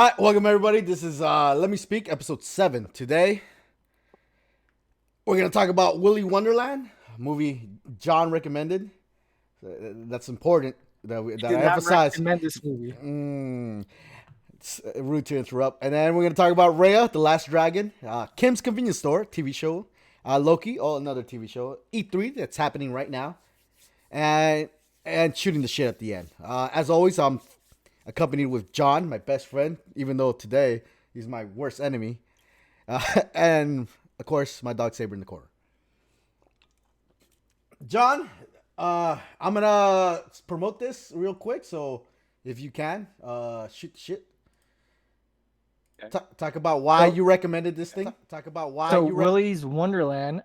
All right, welcome everybody. This is Let Me Speak, episode 7. Today, we're going to talk about Willy Wonderland, a movie John recommended. That's important You that did I not emphasize. recommend this movie. It's rude to interrupt. And then we're going to talk about Raya, The Last Dragon, Kim's Convenience Store, TV show, Loki, another TV show, E3 that's happening right now, and shooting the shit at the end. As always, I'm accompanied with John, my best friend, even though today he's my worst enemy. And, of course, my dog Saber in the corner. John, I'm going to promote this real quick. So if you can, shoot the shit. Okay. Talk about why So, you recommended this thing. Talk about why so you Willy's Wonderland,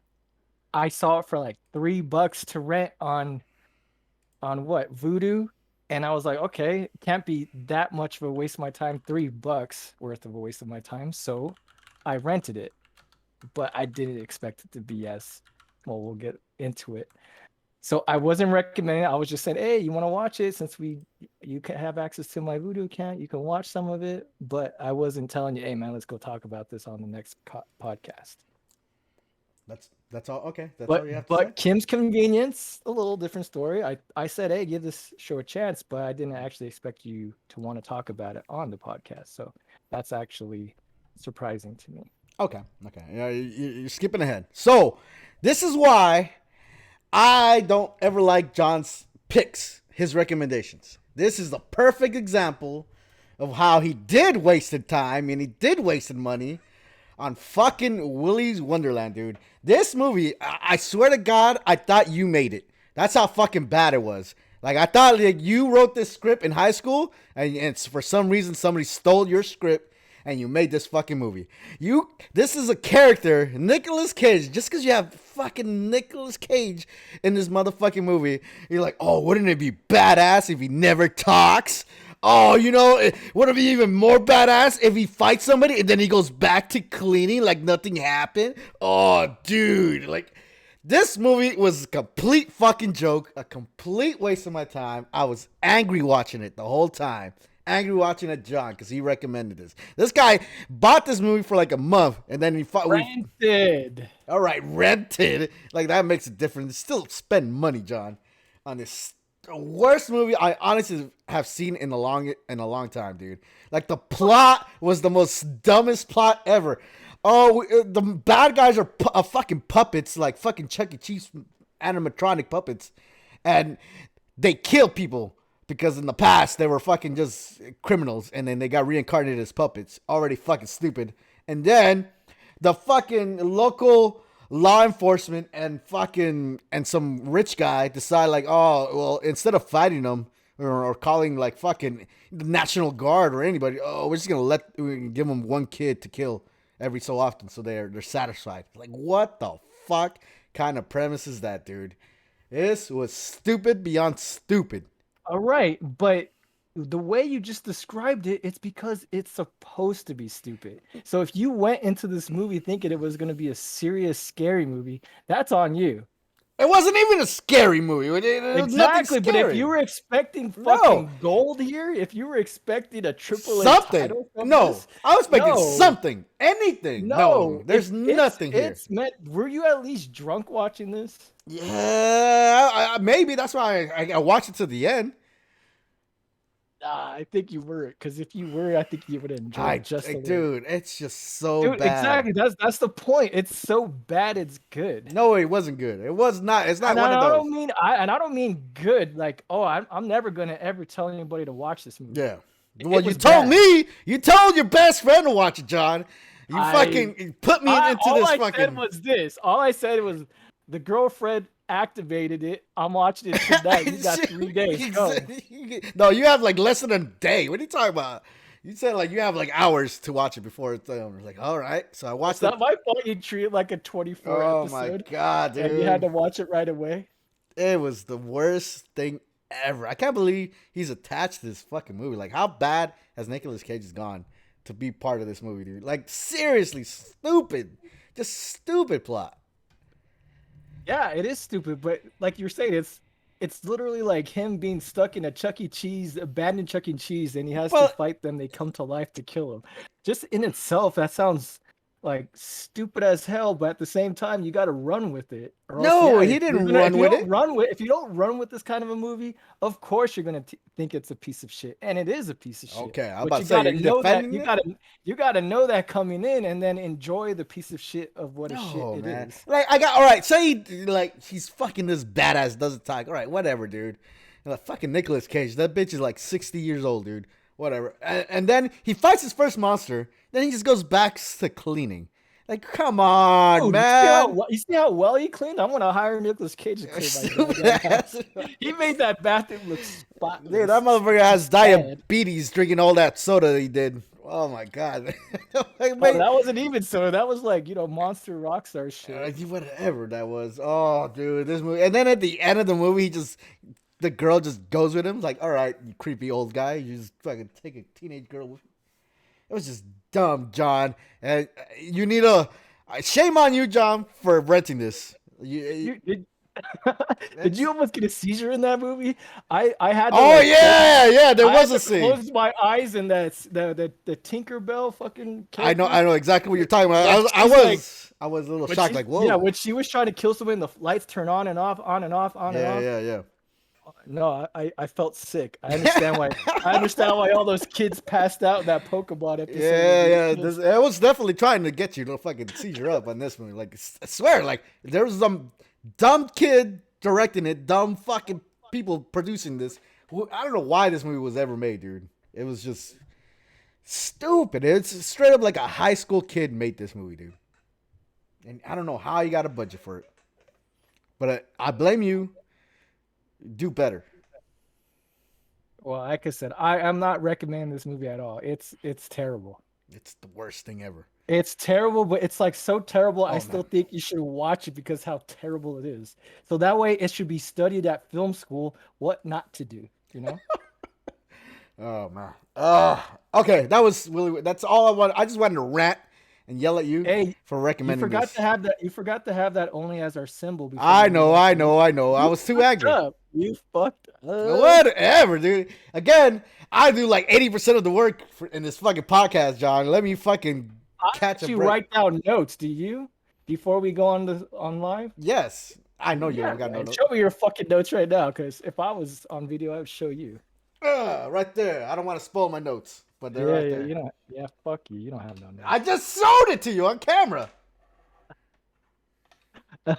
I saw it for like $3 to rent on what, Voodoo, and I was like, okay, it can't be that much of a waste of my time. $3 worth of a waste of my time. So I rented it, but I didn't expect it to be as well. We'll get into it. So I wasn't recommending it. I was just saying, hey, you want to watch it since you can have access to my Voodoo account. You can watch some of it, but I wasn't telling you, hey man, let's go talk about this on the next podcast. That's all. Okay, that's all But you have to say. but Kim's Convenience, a little different story. I said, hey, give this show a chance, but I didn't actually expect you to want to talk about it on the podcast. So that's actually surprising to me. Okay, okay. Yeah, you're skipping ahead. So this is why I don't ever like John's picks, his recommendations. This is the perfect example of how he did wasted time and he did wasted money on fucking Willy's Wonderland, dude. This movie, I swear to God, I thought you made it. That's how fucking bad it was. Like, I thought like you wrote this script in high school, and for some reason somebody stole your script and you made this fucking movie. This is a character, Nicolas Cage. Just because you have fucking Nicolas Cage in this motherfucking movie, you're like, oh, wouldn't it be badass if he never talks? Oh, would it be even more badass if he fights somebody and then he goes back to cleaning like nothing happened? Oh, dude, like this movie was a complete fucking joke, a complete waste of my time. I was angry watching it the whole time. Angry watching it, John, because he recommended this. This guy bought this movie for like a month, and then he fought. Rented. All right, rented. Like that makes a difference. Still spend money, John, on this worst movie I honestly have seen in a long time, dude. Like the plot was the most dumbest plot ever. Oh, the bad guys are fucking puppets, like fucking Chuck E. Cheese animatronic puppets, and they kill people because in the past they were fucking just criminals, and then they got reincarnated as puppets. Already fucking stupid. And then the fucking local law enforcement and some rich guy decide like, oh well, instead of fighting them or calling like fucking the National Guard or anybody, oh, we're just gonna give them one kid to kill every so often so they're satisfied. Like, what the fuck kind of premise is that, dude? This was stupid beyond stupid. All right, but the way you just described it, it's because it's supposed to be stupid. So if you went into this movie thinking it was going to be a serious, scary movie, that's on you. It wasn't even a scary movie. It was nothing Exactly, but if scary. you were expecting No, fucking gold here, if you were expecting a AAA something. title from No, this, I was expecting no, something, anything. No, no, there's nothing here. it's meant. Were you at least drunk watching this? Yeah, maybe that's why I watched it to the end. I think you were, because if you were, I think you would enjoy it just a little. Dude, it's just so Dude, bad. exactly. That's the point. It's so bad, it's good. No, it wasn't good. It was not. It's not And one of I those. don't mean I don't mean good. Like, oh, I'm never gonna ever tell anybody to watch this movie. Yeah. Well, It you was told bad. me. You told your best friend to watch it, John. You I fucking put me into all this I said fucking. was this. All I said was the girlfriend activated it. I'm watching it tonight. You got 3 days. Go. No, you have like less than a day. What are you talking about? You said like you have like hours to watch it before it's done. Like, all right. So I It's watched it. not my fault you treat it like a 24 Oh my episode god, and you had dude. to watch it right away. It was the worst thing ever. I can't believe he's attached to this fucking movie. Like, how bad has Nicolas Cage gone to be part of this movie, dude? Like, seriously, stupid. Just stupid plot. Yeah, it is stupid, but like you're saying, it's literally like him being stuck in a Chuck E. Cheese, abandoned Chuck E. Cheese, and he has to Well, fight them. They come to life to kill him. Just in itself, that sounds like stupid as hell. But at the same time, you got to run with it, or else, no, yeah, he didn't if run you with don't it. run with, if you don't run with this kind of a movie, of course you're gonna think it's a piece of shit, and it is a piece of shit. Okay, I'm But about you to say, got are to you know that defending it? you got to know that coming in, and then enjoy the piece of shit of what a shit No, it man. is. Like, I got, all right, say, like, he's fucking this badass, doesn't talk. All right, whatever, dude. Like, fucking Nicolas Cage. That bitch is like 60 years old, dude. Whatever. And then he fights his first monster. Then he just goes back to cleaning. Like, come on, Dude, man. you see how well he cleaned? I'm gonna hire Nicolas Cage to clean my Stupid goddamn ass. house. He made that bathroom look Dude, that spotless. motherfucker has Bad. diabetes drinking all that soda he did. Oh, my God. Like, Oh, wait. that wasn't even so. That was like, Monster Rockstar shit. Whatever that was. Oh, dude, this movie. And then at the end of the movie, the girl just goes with him. Like, all right, you creepy old guy, you just fucking take a teenage girl with you. It was just dumb, John. And you need shame on you, John, for renting this. You did. Did you almost get a seizure in that movie? I had to Oh like yeah, there I was had a to scene. close my eyes and the Tinkerbell fucking I character. know exactly what you're talking about. When I she's like, I was a little when shocked, she like, whoa. yeah, when she was trying to kill someone, the lights turn on and off, on and off, on and Yeah, off. yeah, yeah. No, I felt sick. I understand why all those kids passed out in that Pokemon episode. Yeah, yeah. I was definitely trying to get you to fucking seizure up on this movie. Like, I swear, like, there was some dumb kid directing it, dumb fucking people producing this. I don't know why this movie was ever made, dude. It was just stupid. It's straight up like a high school kid made this movie, dude. And I don't know how you got a budget for it. But I blame you. Do better. Well, like I said, I'm not recommending this movie at all. It's terrible. It's the worst thing ever. It's terrible, but it's like so terrible. I Oh, still man. think you should watch it because how terrible it is. So that way, it should be studied at film school what not to do. You know? Oh, man. Okay, that was Willy. That's all I want. I just wanted to rant and yell at you Hey, for you recommending forgot this. to have that. You forgot to have that only as our symbol before I we know, react I to it. know, I know. I You was too fucked angry. up. You fucked up. Whatever, dude. Again, I do like 80% of the work in this fucking podcast, John. Let me fucking I catch a actually break. write down notes. Do you? Before we go on live? Yes, I know you Yeah, don't got no man. note. Show me your fucking notes right now, because if I was on video, I would show you. Right there. I don't want to spoil my notes, but they're Yeah, right yeah, there. you don't. Yeah, fuck you. You don't have no I notes. just showed it to you on camera. All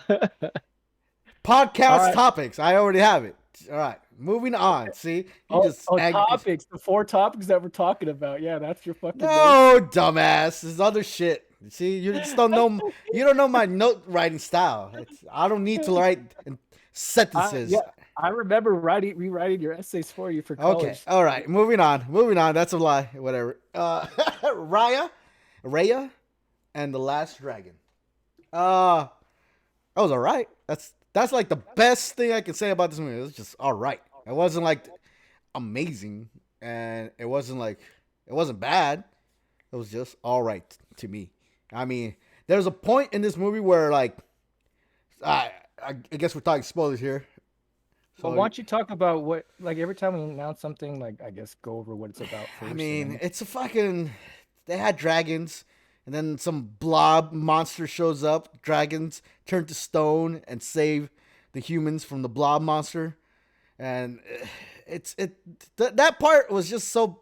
Podcast right. topics. I already have it. All right. Moving on. See, you just angry. Topics. The 4 topics that we're talking about. Yeah, that's your fucking notes. No, dumbass. This is other shit. See, you just don't know. You don't know my note writing style. I don't need to write sentences. Yeah, I remember rewriting your essays for you for Okay. college. All right. Moving on. Moving on. That's a lie. Whatever. Raya, and the Last Dragon. That was all right. That's like the best thing I can say about this movie. It was just all right. It wasn't like amazing, and it wasn't bad. It was just all right to me. I mean, there's a point in this movie where like, I guess we're talking spoilers here. But why don't you talk about what, like every time we announce something, like I guess go over what it's about first. I mean, it's a fucking. They had dragons, and then some blob monster shows up. Dragons turn to stone and save the humans from the blob monster, and that part was just so.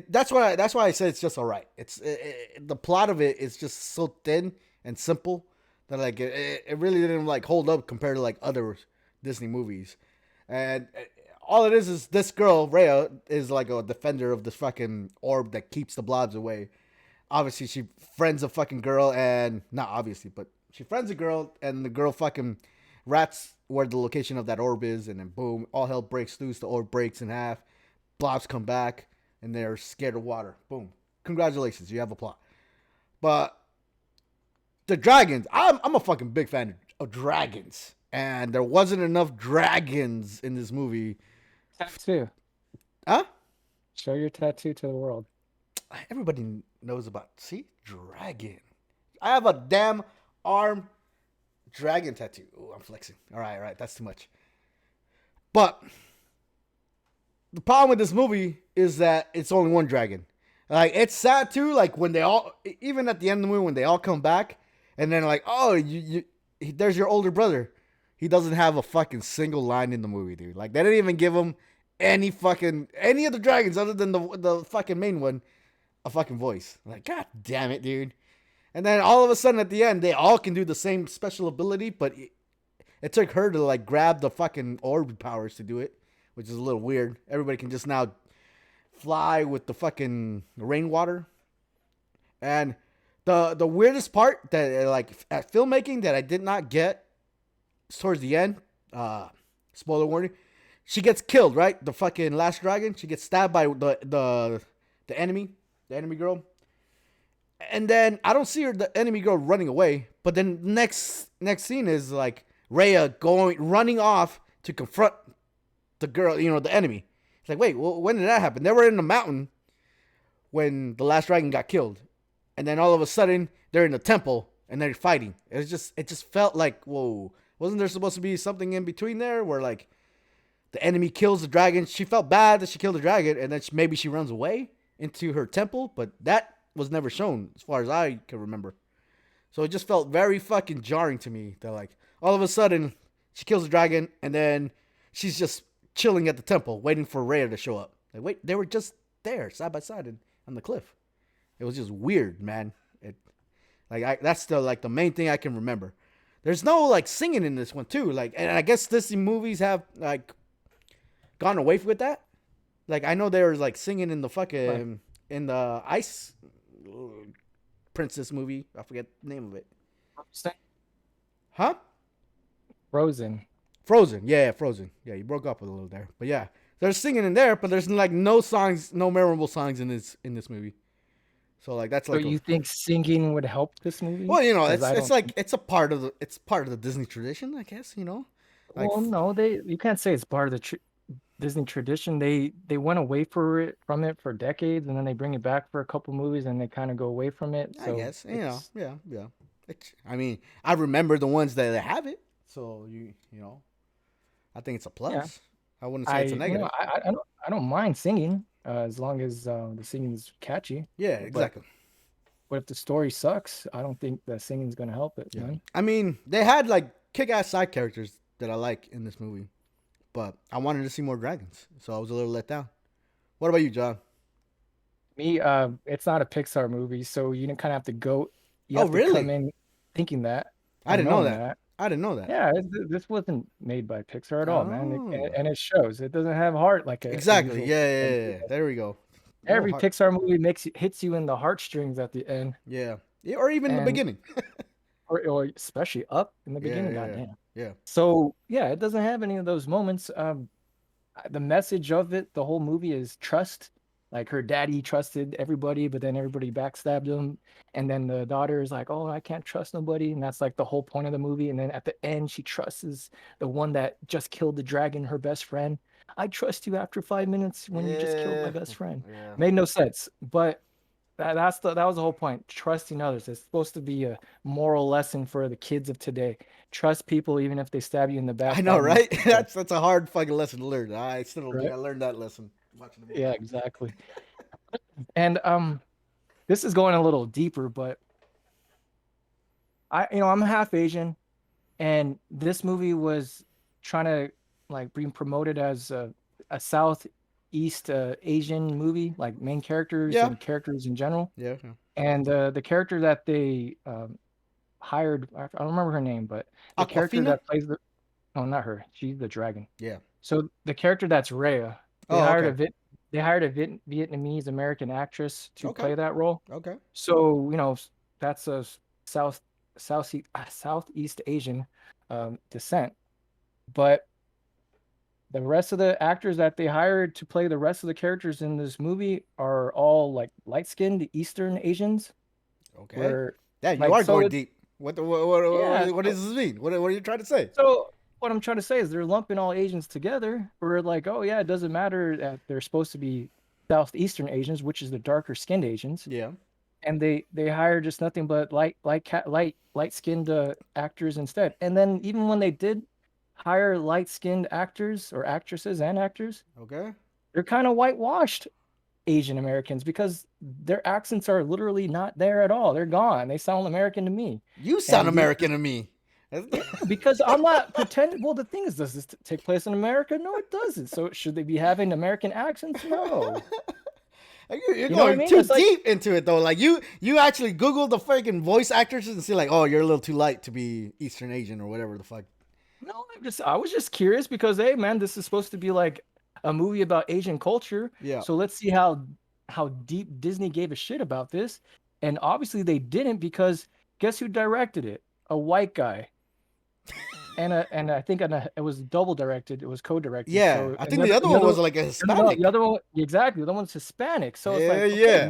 That's why I said it's just all right. The plot of it is just so thin and simple that like it really didn't like hold up compared to like other Disney movies. And all it is this girl, Raya, is like a defender of this fucking orb that keeps the blobs away. Obviously, she friends a fucking girl, and not obviously, but she friends a girl, and the girl fucking rats where the location of that orb is, and then boom, all hell breaks loose. The orb breaks in half. Blobs come back, and they're scared of water. Boom. Congratulations, you have a plot. But the dragons, I'm a fucking big fan of dragons. And there wasn't enough dragons in this movie. tattoo. Huh? Show your tattoo to the world. Everybody knows about, see? Dragon. I have a damn arm dragon tattoo. Oh, I'm flexing. All right. That's too much. But the problem with this movie is that it's only one dragon. Like, it's sad too. Like, when they all, even at the end of the movie, when they all come back, and then like, oh, there's your older brother. He doesn't have a fucking single line in the movie, dude. Like, they didn't even give him any of the dragons other than the fucking main one a fucking voice. Like, god damn it, dude. And then all of a sudden at the end, they all can do the same special ability, but it took her to like grab the fucking orb powers to do it, which is a little weird. Everybody can just now fly with the fucking rainwater. And the weirdest part that like at filmmaking that I did not get towards the end, spoiler warning, she gets killed, right? The fucking last dragon, she gets stabbed by the enemy girl. And then I don't see the enemy girl running away, but then next scene is like Raya running off to confront the girl, the enemy. It's like, wait, when did that happen? They were in the mountain when the last dragon got killed, and then all of a sudden they're in the temple and they're fighting. It just felt like, whoa, wasn't there supposed to be something in between there where like the enemy kills the dragon? She felt bad that she killed the dragon, and then maybe she runs away into her temple, but that was never shown as far as I can remember. So it just felt very fucking jarring to me that like all of a sudden she kills the dragon and then she's just chilling at the temple waiting for Raya to show up. Like, wait, they were just there side by side on the cliff. It was just weird, man. That's the main thing I can remember. There's no like singing in this one too. Like, and I guess Disney movies have like gone away with that. Like, I know there was like singing in the fucking in the Ice Princess movie. I forget the name of it. Huh? Frozen. Yeah, Frozen. Yeah, you broke up a little there, but yeah, there's singing in there, but there's like no songs, no memorable songs in this movie. So like that's like. So you think singing would help this movie? Well, it's like it's a part of the Disney tradition, I guess. Like, well, no, you can't say it's part of the Disney tradition. They went away from it for decades, and then they bring it back for a couple movies, and they kind of go away from it. So I guess yeah. I mean, I remember the ones that have it, so I think it's a plus. Yeah. I wouldn't say it's a negative. I don't mind singing as long as the singing is catchy. Yeah, exactly. But if the story sucks, I don't think the singing is going to help it. Yeah. Man. I mean, they had like kick-ass side characters that I like in this movie, but I wanted to see more dragons, so I was a little let down. What about you, John? Me, it's not a Pixar movie, so you kind of have to go. You have really? To come in thinking that. I didn't know that. I didn't know that. Yeah, this wasn't made by Pixar at all, man. And it shows. It doesn't have heart like exactly. Yeah. There we go. Every Pixar movie hits you in the heartstrings at the end. Yeah, or even the beginning. or especially Up in the beginning. Goddamn. Yeah. So yeah, it doesn't have any of those moments. The message of it, the whole movie is trust. Like, her daddy trusted everybody, but then everybody backstabbed him. And then the daughter is like, oh, I can't trust nobody. And that's like the whole point of the movie. And then at the end, she trusts the one that just killed the dragon, her best friend. I trust you after 5 minutes when you just killed my best friend. Yeah. Made no sense. But that was the whole point. Trusting others. It's supposed to be a moral lesson for the kids of today. Trust people even if they stab you in the back. I know, right? That's a hard fucking lesson to learn. I still don't think I learned that lesson. Yeah, exactly. And this is going a little deeper, but I'm half Asian, and this movie was trying to like being promoted as a Southeast Asian movie, like main characters and characters in general. Yeah. And the character that they hired, I don't remember her name, but the character that plays not her. She's the dragon. Yeah. So the character that's Raya. They hired a Vietnamese American actress to play that role. Okay. So that's a Southeast Asian descent, but the rest of the actors that they hired to play the rest of the characters in this movie are all like light-skinned Eastern Asians. Okay. You are going deep. What does this mean? What are you trying to say? So what I'm trying to say is they're lumping all Asians together. We're like, oh yeah, it doesn't matter that they're supposed to be Southeastern Asians, which is the darker skinned Asians. Yeah. And they hire just nothing but light skinned actors instead. And then even when they did hire light-skinned actors or actresses and actors, Okay. they're kind of whitewashed Asian Americans because their accents are literally not there at all. They're gone. They sound American to me. You sound And American to me. yeah, because I'm not pretending. Well, the thing is, does this take place in America? No, it doesn't. So should they be having American accents? No. You're You know what I going mean? too It's like, deep into it though. Like you actually Google the freaking voice actors and see like, oh, you're a little too light to be Eastern Asian or whatever the fuck. no, I was just curious because, hey, man, this is supposed to be like a movie about Asian culture. Yeah. So let's see how deep Disney gave a shit about this. And obviously they didn't because guess who directed it? A white guy. And I think it was double directed. It was co-directed. Yeah. So I think the other one was like a no, Hispanic. the other one exactly. The other one's Hispanic. So it's like, Yeah, okay, yeah.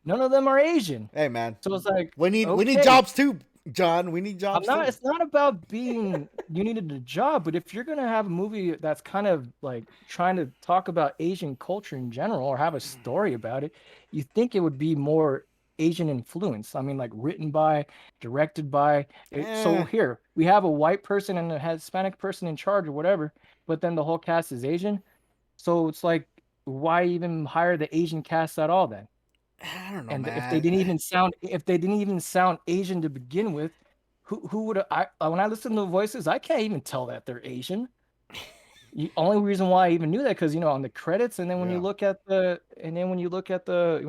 none of them are Asian. Hey man, So it's like, we need okay, jobs too, John. We need jobs too. it's not about being you needed a job, but if you're gonna have a movie that's kind of like trying to talk about Asian culture in general or have a story about it, you think it would be more Asian influence. I mean, like written by, directed by. So Eh, here we have a white person and a Hispanic person in charge or whatever, but then the whole cast is Asian. So it's like, why even hire the Asian cast at all then? I don't know, And man. if they didn't even sound Asian to begin with, who would I when I listen to the voices, I can't even tell that they're Asian. The only reason why I even knew that because on the credits, and then when you Yeah. look at when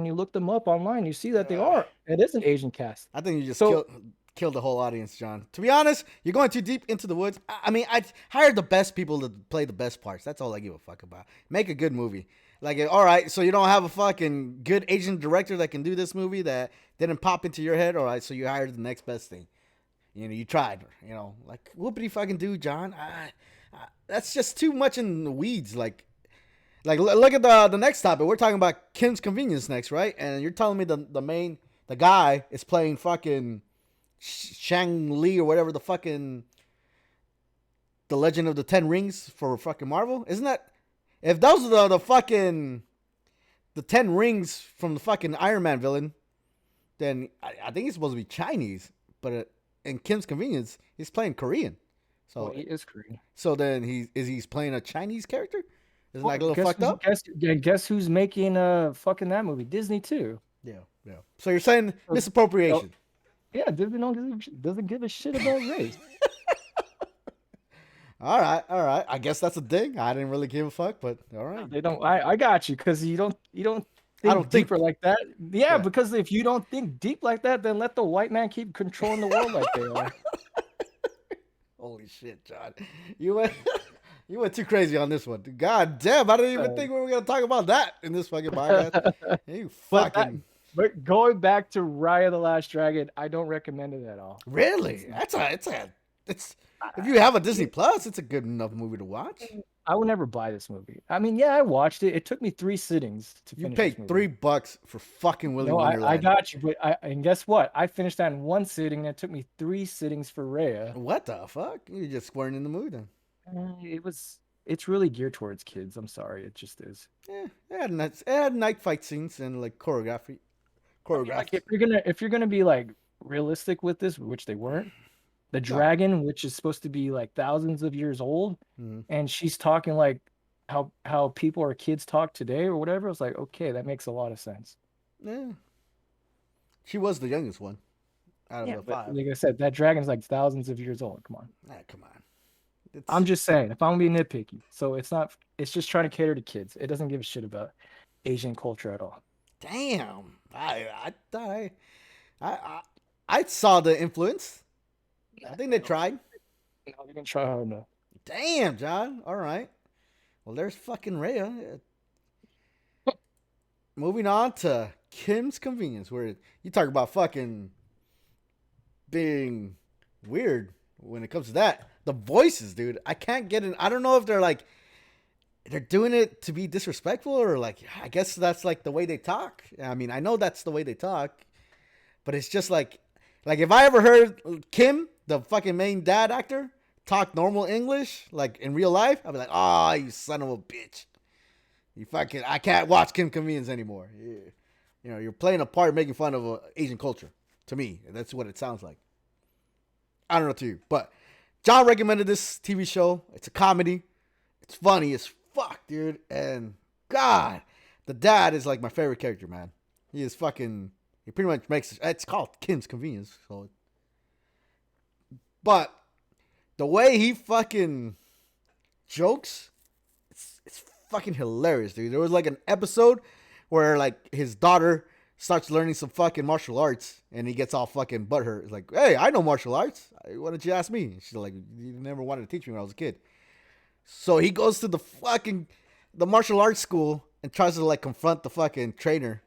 you look them up online, you see that Uh, it is an Asian cast. I think you just So killed the whole audience, John. To be honest, you're going too deep into the woods. I mean, I hired the best people to play the best parts. That's all I give a fuck about. Make a good movie. Like, all right, so you don't have a fucking good Asian director that can do this movie that didn't pop into your head. All right, so you hired the next best thing. You tried. Like whoopity fucking do, John. That's just too much in the weeds. Like look at the next topic. We're talking about Kim's Convenience next, right? And you're telling me the guy is playing fucking Shang Li or whatever the Legend of the Ten Rings for fucking Marvel. Isn't that if those are the fucking the Ten Rings from the fucking Iron Man villain? Then I think he's supposed to be Chinese, but in Kim's Convenience he's playing Korean. well, So he is Korean. so then he's playing a Chinese character. Isn't Well, that a little fucked up? guess who's making fucking that movie? Disney too. Yeah, yeah. So you're saying So, misappropriation? yeah, Disney doesn't give a shit about race. All right, all right. I guess that's a thing. I didn't really give a fuck, but all right. They don't. I got you because you don't I think don't think. deeper like that. Yeah, Yeah. because if you don't think deep like that, then let the white man keep controlling the world like they are. Holy shit, John. You went you went too crazy on this one. God damn, I didn't even think we were gonna talk about that in this fucking podcast. You But fucking but going back to Raya the Last Dragon, I don't recommend it at all. really? It's if you have a Disney Plus, it's a good enough movie to watch. I would never buy this movie. I mean, yeah, I watched it. It took me 3 sittings to You finish this paid movie. $3 for fucking Willy No, Wonderland. I got you, but and guess what? I finished that in 1 sitting, and it took me 3 sittings for Raya. What the fuck? You just weren't in the mood then. It's really geared towards kids. I'm sorry, it just is. Yeah, it had night fight scenes and like choreography. Like Choreographed. if you're gonna be like realistic with this, which they weren't, the No. dragon, which is supposed to be like thousands of years old, Mhm. and she's talking like how people or kids talk today or whatever. I was like, okay, that makes a lot of sense. Yeah. She was the youngest one out of the But 5. like I said, that dragon's like thousands of years old. Come on. Come on. I'm just saying, if I'm being nitpicky, so it's just trying to cater to kids. It doesn't give a shit about Asian culture at all. Damn. I thought I saw the influence. I think they tried. You know, you can try hard enough. Damn, John. All right. Well, there's fucking Raya. Moving on to Kim's Convenience, where you talk about fucking being weird when it comes to that. The voices, dude. I can't get in. I don't know if they're doing it to be disrespectful or like, I guess that's like the way they talk. I mean, I know that's the way they talk, but it's just like if I ever heard Kim, the fucking main dad actor, talk normal English, like in real life, I'd be like, oh, you son of a bitch. I can't watch Kim Convenience anymore. You're playing a part making fun of Asian culture. To me, that's what it sounds like. I don't know to you, but John recommended this TV show. It's a comedy. It's funny as fuck, dude. And God, the dad is like my favorite character, man. He is fucking. He pretty much makes. It's called Kim's Convenience. So, but the way he fucking jokes, it's fucking hilarious, dude. There was like an episode where like his daughter starts learning some fucking martial arts, and he gets all fucking butthurt. He's like, "Hey, I know martial arts. Why don't you ask me?" And she's like, "You never wanted to teach me when I was a kid." So he goes to the martial arts school and tries to like confront the fucking trainer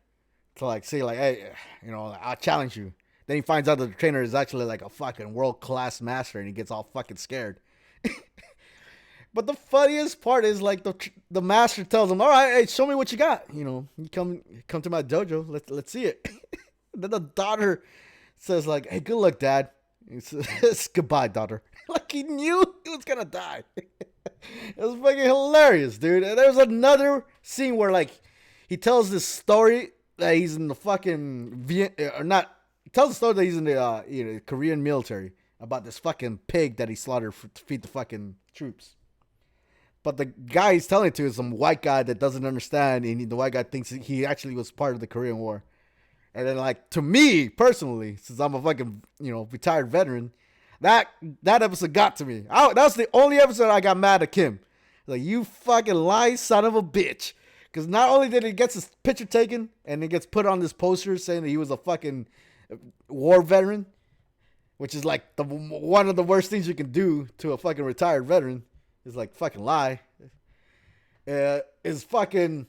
to like say like, "Hey, I'll challenge you." Then he finds out that the trainer is actually like a fucking world class master, and he gets all fucking scared. But the funniest part is like the master tells him, "All right, hey, show me what you got. You come to my dojo. Let's see it." Then the daughter says like, "Hey, good luck, Dad." He says, "Goodbye, daughter." Like he knew he was gonna die. It was fucking hilarious, dude. And there's another scene where like he tells this story that he's in the fucking or not. He tells the story that he's in the Korean military about this fucking pig that he slaughtered to feed the fucking troops. But the guy he's telling it to is some white guy that doesn't understand, and the white guy thinks he actually was part of the Korean War. And then, like, to me personally, since I'm a fucking retired veteran, that episode got to me. That was the only episode I got mad at Kim. Like, you fucking lying son of a bitch. Because not only did he get his picture taken, and it gets put on this poster saying that he was a fucking war veteran, which is like one of the worst things you can do to a fucking retired veteran. Is like fucking lie. Is fucking.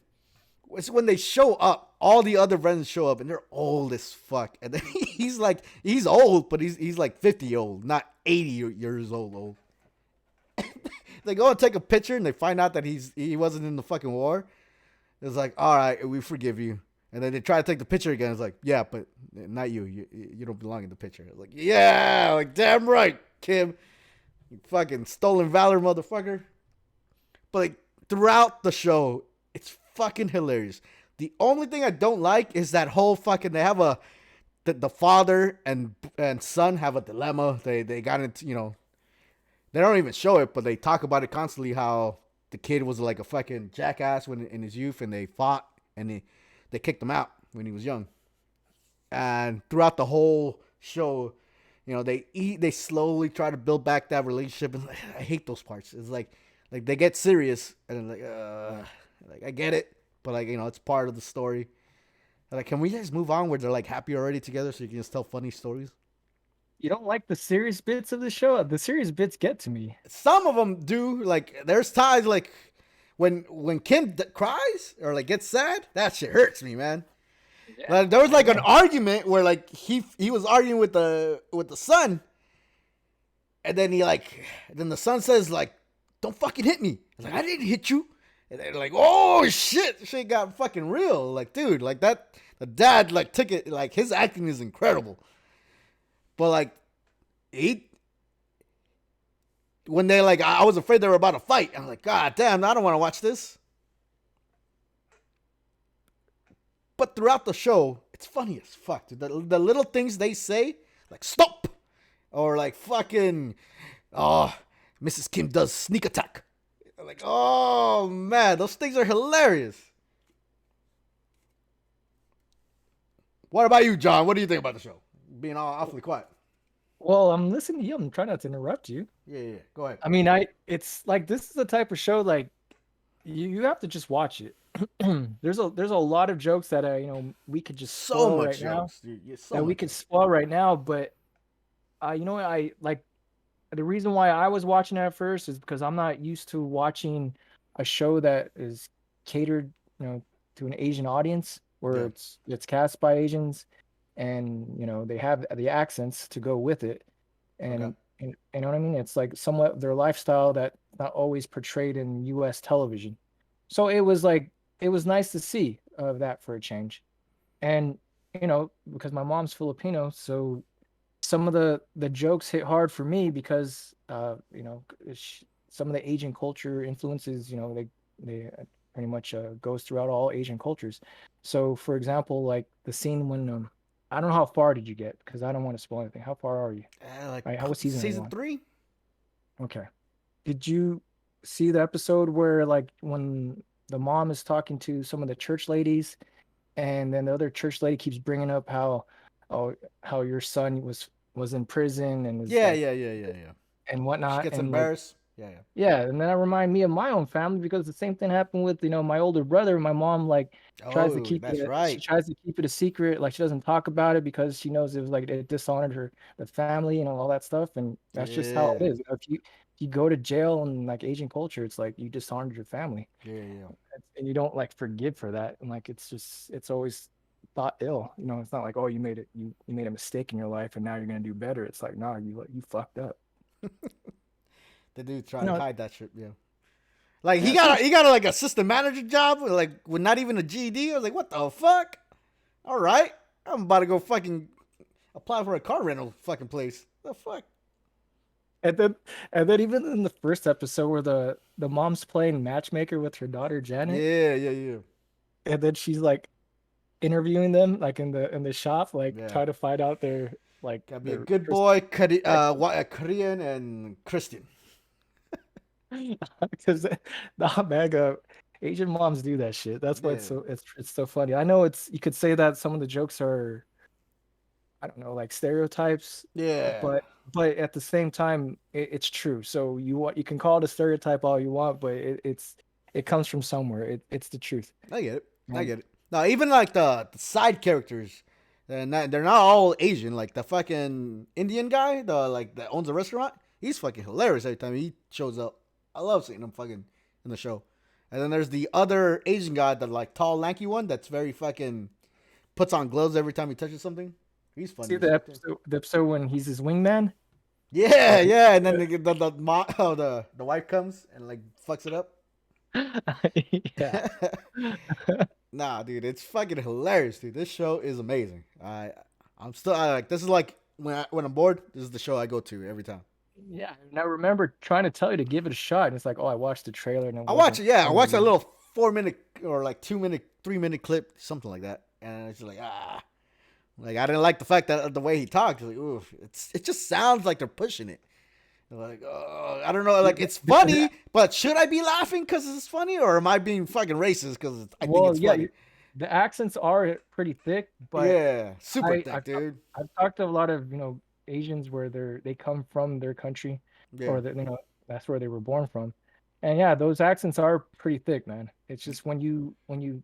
It's when they show up. All the other friends show up and they're old as fuck. And then he's old, but he's like 50 old, not 80 years old. They go and take a picture and they find out that he wasn't in the fucking war. It's like, all right, we forgive you. And then they try to take the picture again. It's like, yeah, but not you. You don't belong in the picture. It's like, yeah, like damn right, Kim. You fucking stolen valor, motherfucker. But like throughout the show, it's fucking hilarious. The only thing I don't like is that whole fucking they have the father and son have a dilemma. They got into they don't even show it, but they talk about it constantly how the kid was like a fucking jackass when in his youth, and they fought and they kicked him out when he was young. And throughout the whole show, they slowly try to build back that relationship, and I hate those parts. It's like they get serious, and like I get it, but like it's part of the story. Like, can we just move on where they're like happy already together, so you can just tell funny stories? You don't like the serious bits of the show? The serious bits get to me. Some of them do. Like, there's times like when Kim cries or like gets sad, that shit hurts me, man. Yeah. Like, there was like an argument where like he was arguing with the son, and then then the son says like, "Don't fucking hit me." I was like, "I didn't hit you." And they're like, "Oh shit, shit got fucking real." Like, dude, like that the dad like took it, like his acting is incredible. But like when they like I was afraid they were about to fight. I'm like, God damn, I don't want to watch this. But throughout the show, it's funny as fuck. Dude. The little things they say, like stop, or like fucking, oh, Mrs. Kim does sneak attack. Like, oh man, those things are hilarious. What about you, John? What do you think about the show? Being all awfully quiet. Well, I'm listening to you. I'm trying not to interrupt you. Yeah. Go ahead. I mean, it's like this is the type of show like you have to just watch it. there's a lot of jokes that we could just So spoil much right now. jokes, dude. Yeah, so That we much could jokes. spoil right now, but you know what I like the reason why I was watching it at first is because I'm not used to watching a show that is catered, to an Asian audience where Yeah. it's cast by Asians and they have the accents to go with it. Okay. And you know what I mean? It's like somewhat their lifestyle that not always portrayed in US television. So it was nice to see that for a change. And because my mom's Filipino, so some of the jokes hit hard for me because some of the Asian culture influences, they pretty much goes throughout all Asian cultures. So for example, like the scene when I don't know how far did you get because I don't want to spoil anything. How far are you? Like Right, what season are you season on? 3. Okay. Did you see the episode where like when the mom is talking to some of the church ladies, and then the other church lady keeps bringing up oh, how your son was in prison and is Yeah, like yeah, yeah, yeah, yeah. and She whatnot, gets and like embarrassed. Yeah, yeah. yeah, and then that remind me of my own family because the same thing happened with my older brother. My mom like Oh, that's she right. tries to keep it a secret, like she doesn't talk about it because she knows it was like it dishonored the family and all that stuff, and that's just how it Yeah, is. If you go to jail in like Asian culture, it's like you dishonored your family, yeah, yeah. and you don't like forgive for that, and like it's always thought ill. It's not like, oh, you made a mistake in your life and now you're gonna do better. It's like, no, you fucked up. They do try You to know, hide that shit. Yeah. Like yeah, some he got a, like assistant manager job with not even a GED. I was like, what the fuck? All right, I'm about to go fucking apply for a car rental fucking place. The fuck? And then, and then even in the first episode where the mom's playing matchmaker with her daughter Janet, Yeah, yeah, yeah, and then she's like interviewing them like in the shop, like yeah. try to find out Gotta be a their good boy, Korean and Christian. because the mega Asian moms do that shit. That's why Yeah, it's so funny. I know you could say that some of the jokes are, I don't know, like stereotypes, yeah. but at the same time, it's true. So you can call it a stereotype all you want, but it comes from somewhere. It's the truth. I get it. I And get it. No, even like the side characters, they're not all Asian. Like the fucking Indian guy, the like that owns a restaurant. He's fucking hilarious every time he shows up. I love seeing him fucking in the show. And then there's the other Asian guy, the like tall, lanky one, that's very fucking puts on gloves every time he touches something. He's funny see as shit too. the episode when he's his wingman. Yeah, Like, yeah. And then the wife comes and like fucks it up. yeah, Nah, dude, it's fucking hilarious, dude. This show is amazing. I'm still like this is like when I'm bored, this is the show I go to every time. yeah. And I remember trying to tell you to give it a shot, and it's like, oh, I watched the trailer and it I watch wasn't it, yeah, I for watch that me. little 4 minute or like 2 minute, 3 minute clip, something like that, and it's just like like I didn't like the fact that the way he talks, like ooh, it just sounds like they're pushing it. Like oh, I don't know, Yeah, like it's funny, but should I be laughing because it's funny, or am I being fucking racist because I think well, it's yeah, funny? the accents are pretty thick, but Yeah, super I thick, dude. I've talked to a lot of Asians where they come from their country, Yeah. or that that's where they were born from, and yeah, those accents are pretty thick, man. It's just when you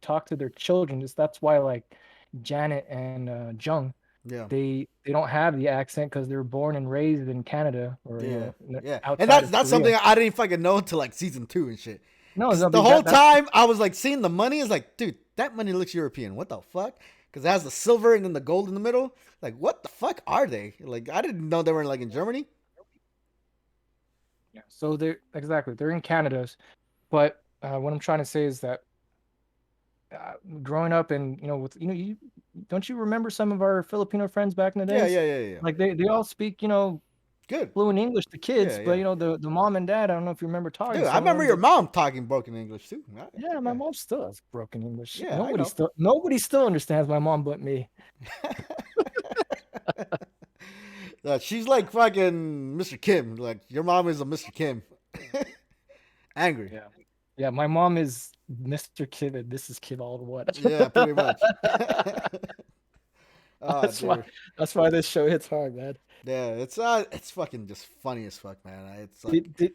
talk to their children, just that's why like Janet and Jung, Yeah. they don't have the accent because they were born and raised in Canada or Yeah, yeah, and outside that's of that's Korea. something I didn't fucking know until like season 2 and shit. No, Because no, the whole that's time I was like seeing the money is like, dude, that money looks European. What the fuck? Because it has the silver and then the gold in the middle. Like, what the fuck are they? Like, I didn't know they were like in Germany. yeah. So they're in Canada's, but what I'm trying to say is that growing up and with you don't you remember some of our Filipino friends back in the Yeah, days? yeah, yeah, yeah. Like they all speak Good. fluent English to kids, Yeah, but yeah. the mom and dad, I don't know if you remember talking Dude, to I some of remember them. your mom talking broken English too. Yeah, my Yeah, mom still has broken English. yeah, I know. Nobody still understands my mom but me. She's like fucking Mr. Kim. Like your mom is a Mr. Kim. Angry. Yeah. Yeah, my mom is Mr. Kid and Mrs. Kid all in one. Yeah, pretty much. Oh, That's why dude. that's why this show hits hard, man. Yeah, it's fucking just funny as fuck, man. It's like Did did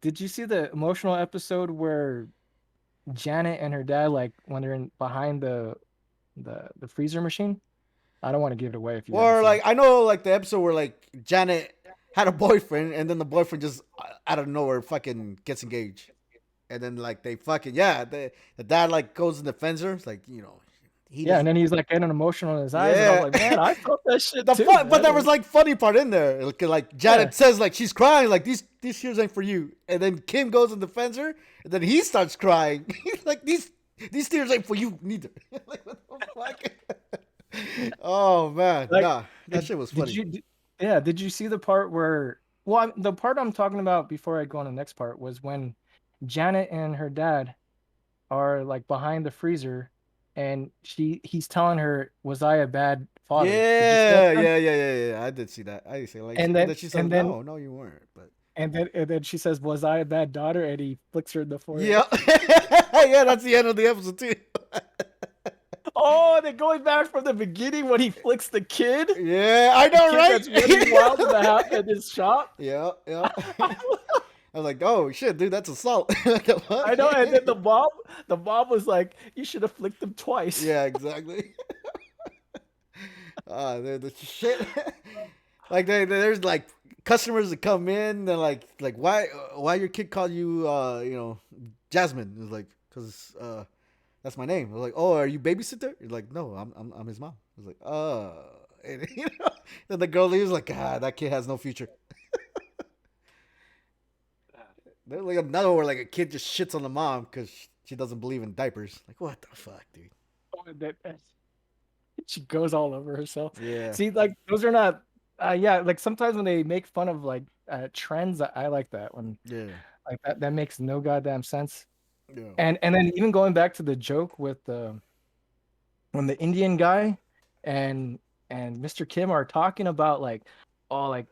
did you see the emotional episode where Janet and her dad, like when they're in behind the freezer machine? I don't want to give it away if you haven't or seen like it. I know like the episode where like Janet had a boyfriend and then the boyfriend just out of nowhere fucking gets engaged. And then like they fucking yeah, the dad like goes and defends her. It's like, he Yeah, and doesn't then he's like getting emotional in his eyes, and I was yeah. like, man, I felt that shit The too, fun, but man. there was like funny part in there. Like Yeah, Janet says, like she's crying, like these tears ain't for you, and then Kim goes and defends her, and then he starts crying, like these tears ain't for you neither. Like what the fuck? Oh man, like nah, that shit was did funny. you yeah, did you see the part where the part I'm talking about before I go on the next part was when Janet and her dad are like behind the freezer, and he's telling her, "Was I a bad father?" Did you see that Yeah, part? yeah, yeah, yeah, yeah. I did see that. I did see like, And and then then she and says, then no, no, you weren't. But and then she says, "Was I a bad daughter?" And he flicks her in the forehead. Yeah, yeah, that's the end of the episode too. Oh, they're going back from the beginning when he flicks the kid. Yeah, I The know, kid right? that's running wild in in his shop. Yeah, yeah. I was like, oh shit, dude, that's assault. What the fuck? I know, and then the mom was like, "You should have flicked him twice." Yeah, exactly. The shit. Like there's like customers that come in. They're like why your kid called you Jasmine? It's like because that's my name. They're like, oh, are you babysitter? You're like, no, I'm his mom. I was like, and, then the girl leaves like, that kid has no future. There's like another where like a kid just shits on the mom because she doesn't believe in diapers. Like, what the fuck, dude? Oh, she goes all over herself. Yeah. See, like those are not. Yeah, like sometimes when they make fun of like trends, I like that when Yeah. like that makes no goddamn sense. Yeah. And then even going back to the joke with when the Indian guy and Mr. Kim are talking about like, oh, like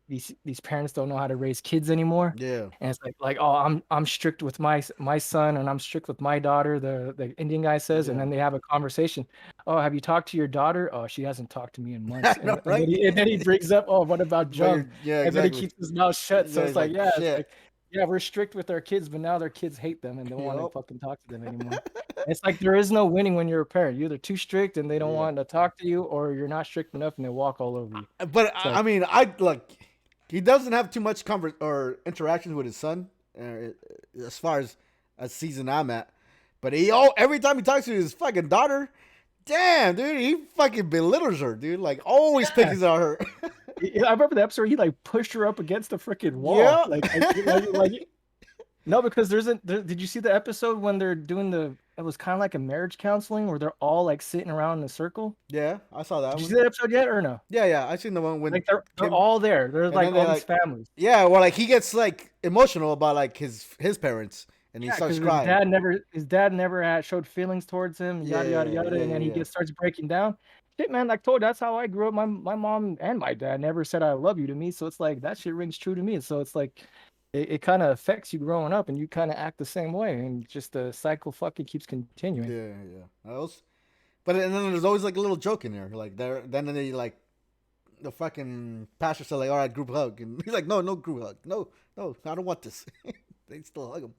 these parents don't know how to raise kids anymore. Yeah. And it's like, oh, I'm strict with my son and I'm strict with my daughter, the Indian guy says, and Yeah. then they have a conversation. Oh, have you talked to your daughter? Oh, she hasn't talked to me in months. I know, And right? then he brings up, oh, what about Jung? Yeah, And then he exactly. keeps his mouth shut. So Yeah, it's he's like, like, yeah, it's shit. like, yeah, we're strict with our kids, but now their kids hate them and don't want to Yup. fucking talk to them anymore. It's like there is no winning when you're a parent. You're either too strict and they don't Yeah. want to talk to you, or you're not strict enough and they walk all over you. But It's I like, mean, he doesn't have too much or interactions with his son, as far as a season I'm at. But every time he talks to his fucking daughter, damn, dude, he fucking belittles her, dude. Like always yeah. picks on her. I remember the episode where he like pushed her up against the freaking wall. Yeah. Like no, because did you see the episode when they're doing it was kind of like a marriage counseling where they're all like sitting around in a circle? Yeah, I saw that Did you one. see that episode yet or no? Yeah, I seen the one when Like they're Kim, all there. There's and like then all they these families. yeah, well, like he gets like emotional about like his parents, and he Yeah, starts because crying. his dad never had showed feelings towards him, yada yada yada, and then he Yeah. starts breaking down. Shit, man, like told that's how I grew up. My mom and my dad never said I love you to me, so it's like that shit rings true to me. So it's like it kind of affects you growing up, and you kind of act the same way, and just the cycle fucking keeps continuing. Yeah. But and then there's always like a little joke in there, like then they like the fucking pastor said like, all right, group hug, and he's like, no group hug, no, I don't want this. They still hug him.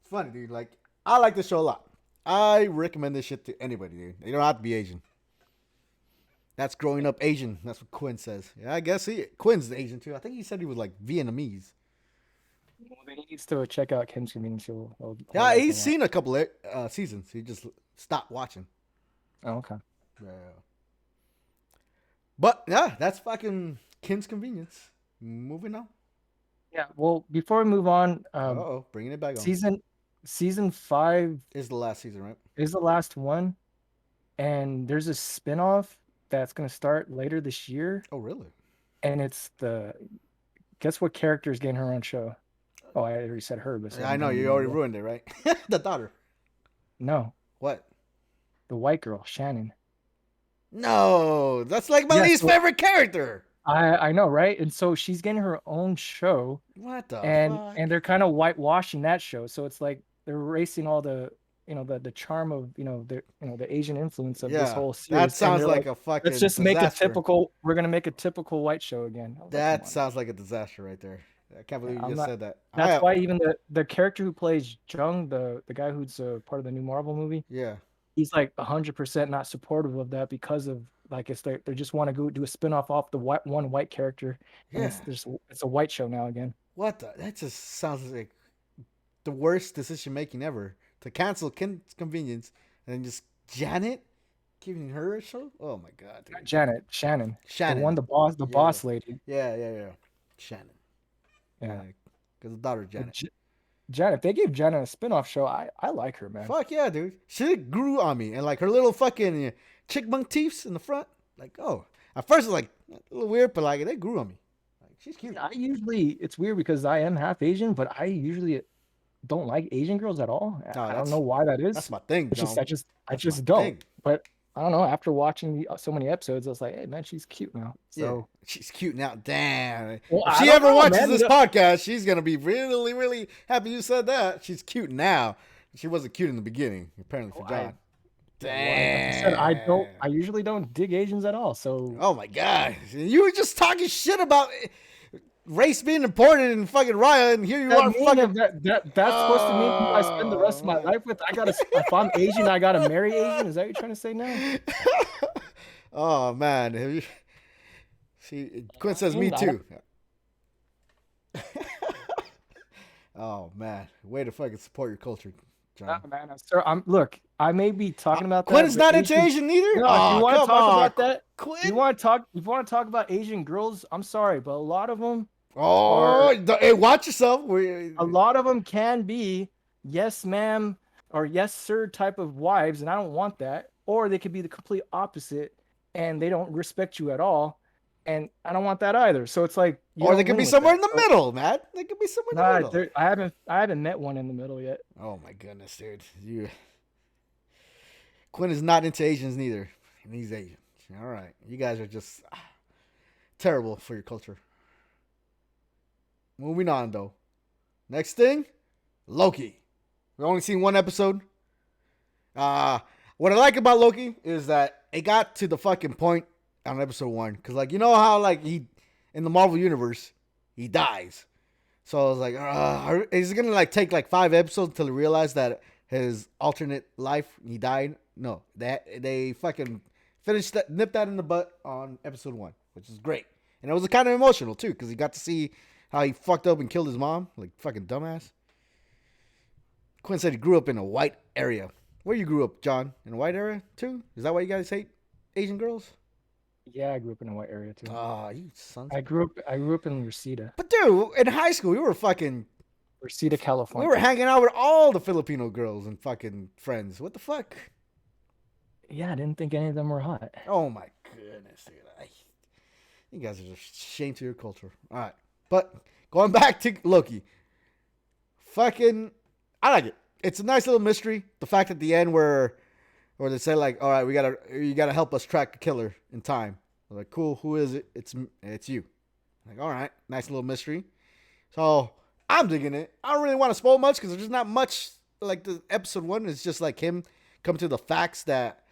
It's funny, dude. Like I like this show a lot. I recommend this shit to anybody, dude. You don't have to be Asian. That's growing up Asian. That's what Quinn says. Yeah, I guess Quinn's Asian too. I think he said he was like Vietnamese. Well, then he needs to check out Kim's Convenience. He'll Yeah, like he's him seen a couple seasons. He just stopped watching. Oh, okay. Yeah. But yeah, that's fucking Kim's Convenience. Moving on. Yeah. Well, before we move on, Bringing it back on. season 5 Is the last season, right? is the last one, and there's a spinoff that's gonna start later this year, Oh, really? and it's guess what character is getting her own show? Oh, I already said her, but I know you already ruined it, right? The daughter. No, What? the white girl, Shannon. No, that's like my Yeah, least so- favorite character. I know, right? And so she's getting her own show, What the and fuck? they're kind of whitewashing that show. So it's like they're erasing all the the charm of the Asian influence of this whole series. That sounds like a fucking let's just disaster. make a typical. We're gonna make a typical white show again. I was like, That come on. sounds like a disaster right there. I can't believe Yeah, you I'm just not- said that. That's why even the character who plays Jung, the guy who's part of the new Marvel movie, Yeah. he's like 100% not supportive of that because of like they just want to go do a spinoff off the one white character, and Yeah. it's a white show now again. What the? That just sounds like the worst decision making ever. To cancel Kim's Convenience and then just Janet giving her a show? Oh my god, dude. Shannon, Shannon. the one, the boss lady. Yeah. Shannon. Yeah. Because the daughter Janet. Janet, if they gave Janet a spinoff show, I like her, man. Fuck yeah, dude. She grew on me. And like her little fucking chickmunk teeth in the front. Like, oh. At first it was like a little weird, but like they grew on me. Like she's cute. It's weird because I am half Asian, but I usually don't like Asian girls at all. I don't know why that is. That's my thing, It's just John. I That's just my don't. thing. But I don't know. After watching so many episodes, I was like, hey man, she's cute now. Yeah, So she's cute now. Damn. well, If I she don't ever know, watches man. this podcast, she's gonna be really, really happy you said that. She's cute now. She wasn't cute in the beginning, apparently for I John. well, like I said, I don't. Damn. I usually don't dig Asians at all. So Oh my god. You were just talking shit about race being important in fucking Raya, and here you that are mean fucking. that's supposed to mean who I spend the rest of my Oh. life with? I gotta. If I'm Asian, I gotta marry Asian. Is that what you're trying to say now? Oh man. Have you... See, Quinn I says me mean, I don't. too. Oh man. Way to fucking support your culture, John. Man, sir, look. I may be talking about Quinn that, is but not into Asian. Asian either? No, if you Oh, want to come talk on. about that, Quinn? you want to talk about Asian girls. I'm sorry, but a lot of them Oh, are. hey, watch yourself. A lot of them can be yes, ma'am, or yes, sir type of wives, and I don't want that. Or they could be the complete opposite, and they don't respect you at all, and I don't want that either. So it's like you Or they don't could win be with somewhere that. in the So, middle, man. They could be somewhere in the nah, middle. I haven't met one in the middle yet. Oh my goodness, dude. Quinn is not into Asians neither. And he's Asian. All right. You guys are just terrible for your culture. Moving on, though. Next thing, Loki. We've only seen one episode. What I like about Loki is that it got to the fucking point on episode 1. Because, like, you know how, like, he, in the Marvel Universe, he dies. So I was like, is it going to, like, take, like, 5 episodes until he realized that his alternate life, he died? No. They fucking finished that, nipped that in the butt on episode 1, which is great. And it was kind of emotional, too, because he got to see how he fucked up and killed his mom. Like, fucking dumbass. Quinn said he grew up in a white area. Where you grew up, John? In a white area, too? Is that why you guys hate Asian girls? Yeah, I grew up in a white area too. You sons. I grew up in Reseda, But dude, in high school, we California. were hanging out with all the Filipino girls and fucking friends. What the fuck? Yeah, I didn't think any of them were hot. Oh my goodness, dude. You guys are just ashamed to your culture. All right, but going back to Loki, fucking, I like it. It's a nice little mystery. The fact at the end where they say like, all right, you gotta help us track a killer in time. We're like, cool. Who is it? It's you. Like, all right, nice little mystery. So I'm digging it. I don't really want to spoil much because there's not much. Like the episode 1 is just like him come to the facts that,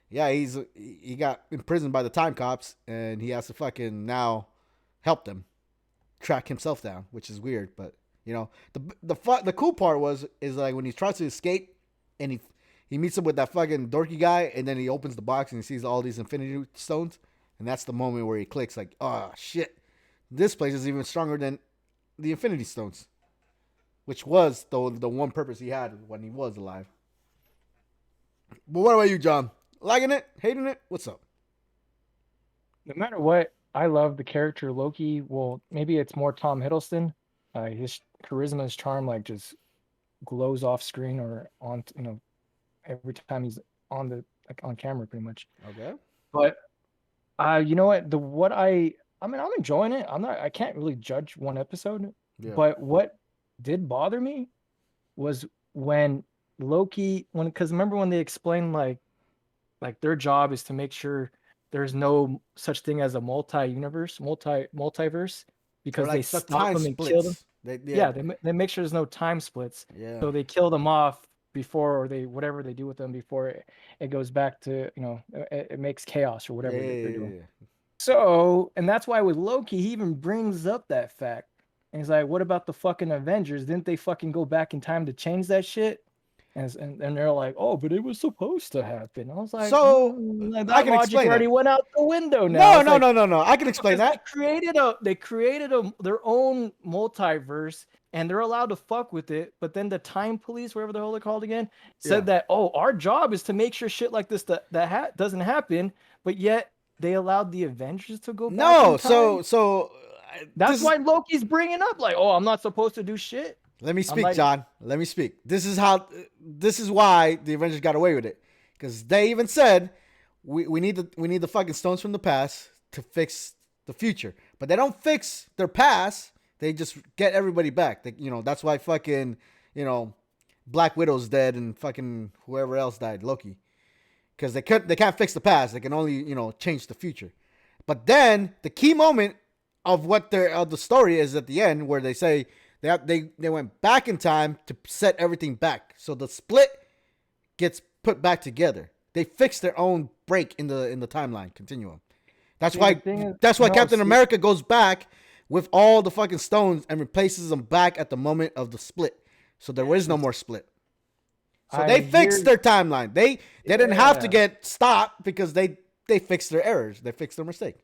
yeah, he got imprisoned by the time cops and he has to fucking now help them track himself down, which is weird. But you know, the cool part is like when he tries to escape and he meets up with that fucking dorky guy and then he opens the box and he sees all these infinity stones and that's the moment where he clicks like, oh shit, this place is even stronger than the infinity stones, which was the one purpose he had when he was alive. But what about you, John? Liking it? Hating it? What's up? No matter what, I love the character Loki. Well, maybe it's more Tom Hiddleston. His charisma, his charm, like just glows off screen or on, every time he's on camera, pretty much. Okay. But you know what? I mean, I'm enjoying it. I can't really judge one episode. Yeah. But what did bother me was when because remember when they explained like their job is to make sure there's no such thing as a multiverse because Like they the stop time them and kill them. splits. They make sure there's no time splits. Yeah. So they kill them off before, or whatever they do with them before it goes back to, it makes chaos or whatever they're doing. Yeah. So, and that's why with Loki, he even brings up that fact. And he's like, what about the fucking Avengers? Didn't they fucking go back in time to change that shit? And they're like, oh, but it was supposed to happen. I was like, So that I can logic explain already that. went out the window now. No. I can explain Because that. they created their own multiverse, and they're allowed to fuck with it. But then the time police, whatever the hell they're called again, said that, oh, our job is to make sure shit like this doesn't happen. But yet they allowed the Avengers to go back. No, in time. so That's why Loki's bringing up like, oh, I'm not supposed to do shit. let me speak, John. Let me speak. This is why the Avengers got away with it, because they even said we need the fucking stones from the past to fix the future, but they don't fix their past. They just get everybody back. That's why fucking Black Widow's dead and fucking whoever else died, Loki, because they can't fix the past. They can only change the future. But then the key moment of what the story is at the end, where they say they went back in time to set everything back, so the split gets put back together. They fix their own break in the timeline continuum. That's why Captain America goes back with all the fucking stones and replaces them back at the moment of the split. So there is no more split. So they fixed their timeline. They didn't have to get stopped because they fixed their errors. They fixed their mistake.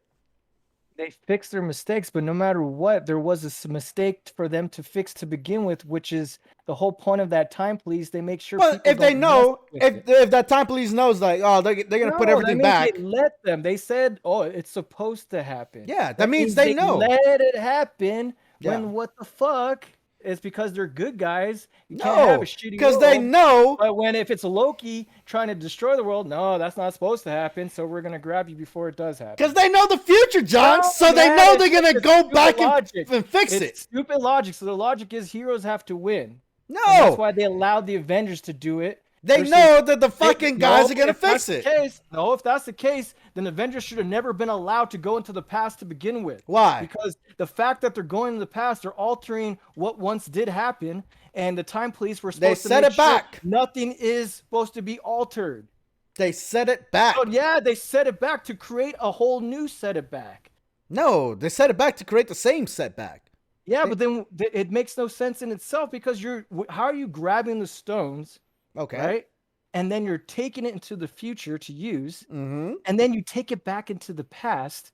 They fixed their mistakes, but no matter what, there was a mistake for them to fix to begin with, which is the whole point of that time police. They make sure. Well, if they know, if that time police knows, like, oh, they're gonna put everything back. They let them. They said, oh, it's supposed to happen. Yeah, that means they know. Let it happen. When what the fuck? It's because they're good guys. You can't have a shitty world. Because they know. But if it's Loki trying to destroy the world, no, that's not supposed to happen. So we're gonna grab you before it does happen. Because they know the future, John. So they know they're gonna go back and fix it. Stupid logic. So the logic is heroes have to win. No, and that's why they allowed the Avengers to do it. They know that the fucking guys are gonna fix it. If that's the case, then Avengers should have never been allowed to go into the past to begin with. Why? Because the fact that they're going in the past, they're altering what once did happen, and the time police were supposed to make sure nothing is supposed to be altered. They set it back. So yeah, they set it back to create a whole new set it back. No, they set it back to create the same setback. Yeah, but then it makes no sense in itself because how are you grabbing the stones? Okay. Right? And then you're taking it into the future to use, and then you take it back into the past.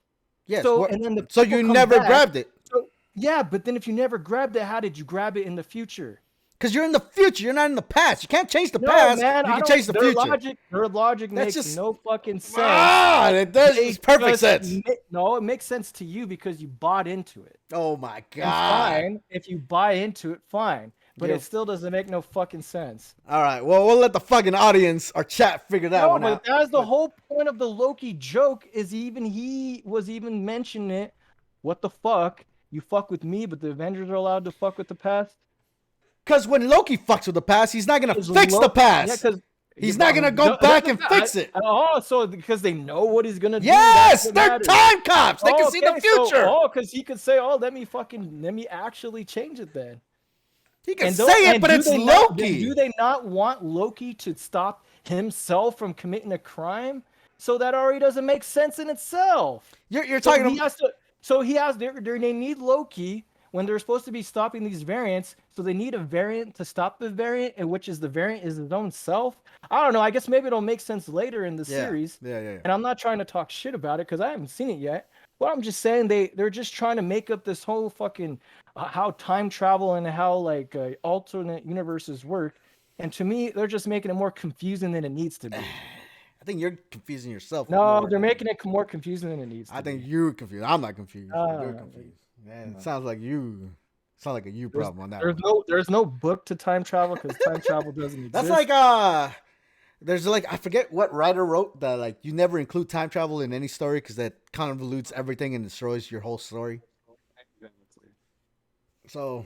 Yes. So you never grabbed it. So, yeah, but then if you never grabbed it, how did you grab it in the future? Because you're in the future. You're not in the past. You can't change the past. Man, you can change the future. Their logic makes no fucking sense. It does. It's perfect sense. No, it makes sense to you because you bought into it. Oh my God. Fine. If you buy into it, fine. But it still doesn't make no fucking sense. All right. Well, we'll let the fucking audience or chat figure that one out. That's the whole point of the Loki joke. Is he was even mentioning it. What the fuck? You fuck with me, but the Avengers are allowed to fuck with the past. Because when Loki fucks with the past, he's not gonna fix the past. Yeah, he's not gonna go back and fix it. So because they know what he's gonna do. Yes, they're time cops. They can see the future. Because he could say, "Oh, let me actually change it then." He can say it, but it's Loki. Do they not want Loki to stop himself from committing a crime? So that already doesn't make sense in itself. You're talking about. They need Loki when they're supposed to be stopping these variants. So they need a variant to stop the variant, and which is the variant is his own self. I don't know. I guess maybe it'll make sense later in the series. Yeah. And I'm not trying to talk shit about it because I haven't seen it yet. But I'm just saying they're just trying to make up this whole fucking how time travel and how like alternate universes work. And to me, they're just making it more confusing than it needs to be. I think you're confusing yourself. No, they're making it more confusing than it needs to be. I think you're confused. I'm not confused. You're confused. Man, it sounds like you. Sounds like a you problem on that. There's no book to time travel because time travel doesn't exist. That's like there's like I forget what writer wrote that like you never include time travel in any story because that convolutes everything and destroys your whole story. So,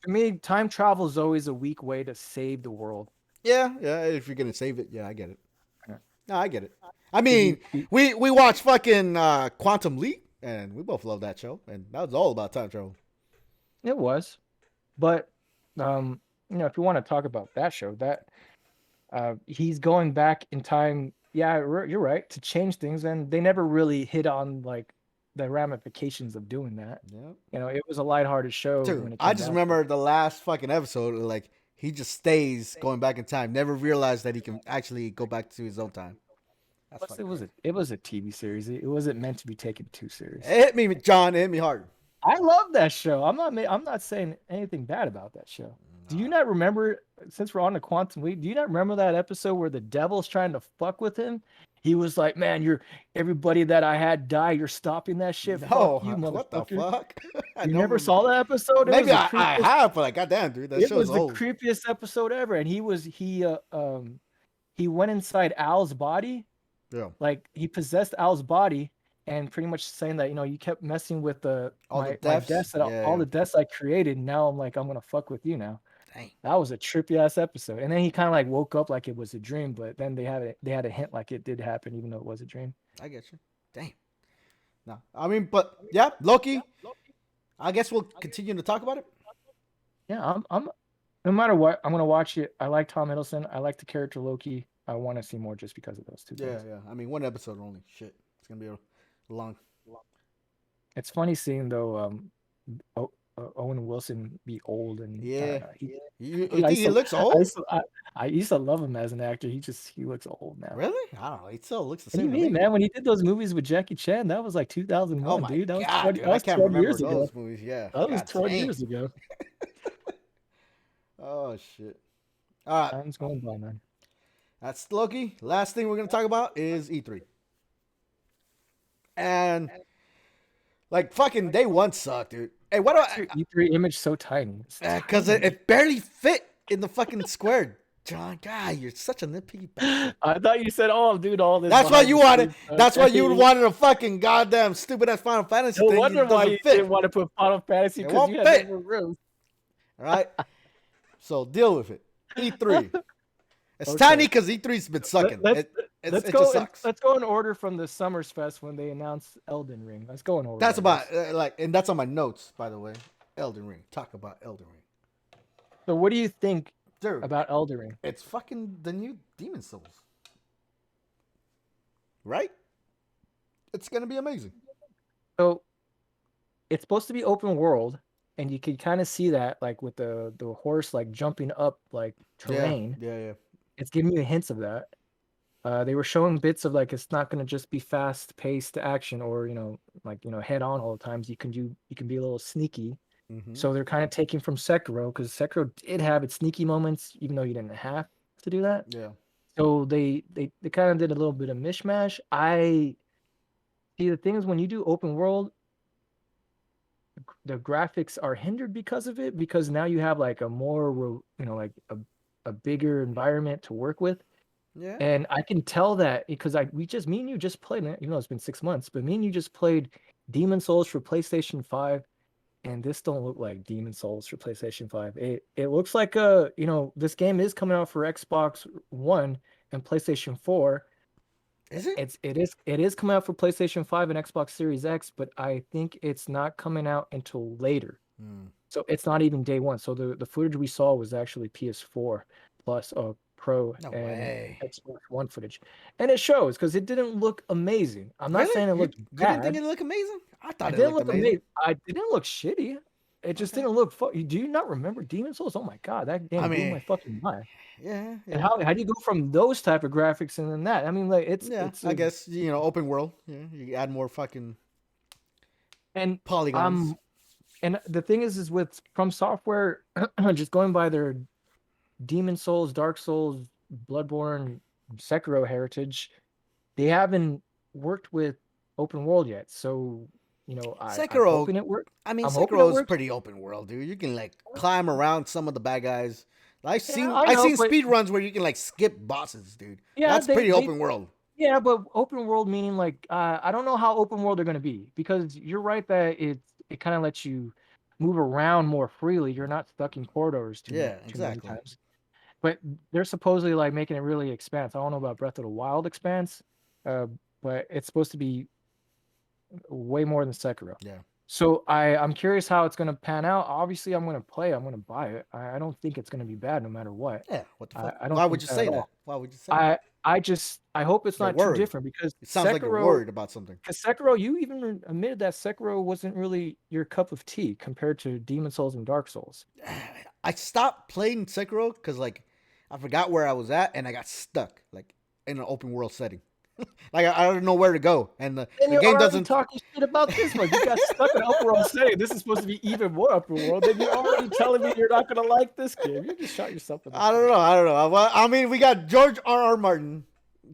to me, time travel is always a weak way to save the world. Yeah. If you're gonna save it, yeah, I get it. No, I get it. I mean, we watched fucking Quantum Leap, and we both love that show, and that was all about time travel. It was, but if you want to talk about that show, that he's going back in time. Yeah, you're right to change things, and they never really hit on like the ramifications of doing that. Yeah, it was a lighthearted show. Dude, I just remember the last fucking episode, like. He just stays going back in time. Never realized that he can actually go back to his own time. It was a TV series. It wasn't meant to be taken too serious. It hit me, John. It hit me hard. I love that show. I'm not saying anything bad about that show. No. Do you not remember? Since we're on the Quantum Leap, do you not remember that episode where the devil's trying to fuck with him? He was like, "Man, you're everybody that I had die. You're stopping that shit. No, fuck you, motherfucker." What the fuck? You never saw that episode? Maybe I have, but like, goddamn, dude, that show is old. It was the creepiest episode ever, and he went inside Al's body. Yeah, like he possessed Al's body, and pretty much saying that you kept messing with all the deaths I created. Now I'm like, I'm gonna fuck with you now. Dang. That was a trippy ass episode. And then he kind of like woke up like it was a dream, but then they had a hint like it did happen, even though it was a dream. I get you. Dang. No, I mean, but yeah, Loki. I guess we'll continue to talk about it. Yeah, I'm no matter what, I'm gonna watch it. I like Tom Hiddleston. I like the character Loki. I want to see more just because of those two Yeah, things. yeah. I mean, one episode only. Shit, it's gonna be a long. It's funny seeing though Owen Wilson be old and I don't Yeah. know. You I think used he to, looks I old? used to, I used to love him as an actor. He looks old now. Really? I don't know. He still looks the What do you same to mean, me. man? When he did those movies with Jackie Chan, that was like Oh 2001, my dude. That was god, 20. dude! That I was can't 20 remember years ago. those movies. Yeah. That was God 20 dang. years ago. Oh shit. All right. Time's going by, man. That's Loki. Last thing we're gonna talk about is E3. And like fucking day one sucked, dude. Hey, what Why is do your E3 image so tiny? It's because tiny. it barely fit in the fucking square. John, God, you're such a nitpicky bastard. I thought you said, "Oh, dude, all this." That's why behind you the wanted. scenes stuff." That's why you wanted a fucking goddamn stupid ass Final Fantasy No thing. wonder It why you doesn't fit. didn't want to put Final Fantasy It because won't you had fit. no more room. All right. So deal with it. E3. It's Okay. tiny because E3's been sucking. Let's It let's just go. sucks. Let's go in order from the Summers Fest when they announced Elden Ring. Let's go in order. That's I about guess. like, and that's on my notes, by the way. Elden Ring. Talk about Elden Ring, So, what do you think dude. about Elden Ring? It's fucking the new Demon Souls, right? It's gonna be amazing. So, it's supposed to be open world, and you can kind of see that, like with the horse like jumping up like terrain. Yeah. It's giving you hints of that. They were showing bits of like it's not going to just be fast paced action or head on all the times. You can be a little sneaky. Mm-hmm. So they're kind of taking from Sekiro because Sekiro did have its sneaky moments, even though you didn't have to do that. Yeah. So they kind of did a little bit of mishmash. I see the thing is when you do open world, the graphics are hindered because of it because now you have like a more like a bigger environment to work with. Yeah. And I can tell that because me and you just played it, even though it's been 6 months, but me and you just played Demon Souls for PlayStation 5, and this don't look like Demon Souls for PlayStation 5. It looks like this game is coming out for Xbox One and PlayStation 4. Is it? It is coming out for PlayStation 5 and Xbox Series X, but I think it's not coming out until later. So it's not even day one. So the footage we saw was actually PS4 plus Pro No and way. Xbox One footage, and it shows because it didn't look amazing. I'm not Really? saying it You looked didn't think bad. it looked amazing? I It thought it didn't looked look amazing. amazing. I didn't look shitty. It just Okay. didn't look. Do you not remember Demon Souls? Oh my god, that game I blew mean, my fucking mind. Yeah. And how do you go from those type of graphics and then that? I mean, like it's I guess open world. Yeah, you add more fucking and polygons. And the thing is with From Software, just going by their Demon Souls, Dark Souls, Bloodborne, Sekiro heritage, they haven't worked with open world yet. So, I'm Sekiro. hoping it works. I mean, I'm hoping it Sekiro is works. pretty open world, dude. You can like climb around some of the bad guys. I've seen I know, but speed runs where you can like skip bosses, dude. yeah, That's pretty open world. Yeah, but open world meaning like I don't know how open world they're gonna be because you're right that it kind of lets you move around more freely. You're not stuck in corridors too many times. But they're supposedly like making it really expansive. I don't know about Breath of the Wild expanse, but it's supposed to be way more than Sekiro. Yeah. So I'm curious how it's gonna pan out. Obviously, I'm gonna play. I'm gonna buy it. I don't think it's gonna be bad no matter what. Yeah. What the fuck? I don't Why think would you that say at that? all. Why would you say that? I hope it's You're not too worried. different because It sounds like you're worried about something. Because Sekiro, you even admitted that Sekiro wasn't really your cup of tea compared to Demon Souls and Dark Souls. I stopped playing Sekiro because like I forgot where I was at and I got stuck like in an open world setting. Like I don't know where to go, and the game doesn't talking shit about this one. You got stuck in open world setting. This is supposed to be even more open world. Then you're already telling me you're not gonna like this game. You just shot yourself in the I don't know. Well, I mean, we got George R.R. Martin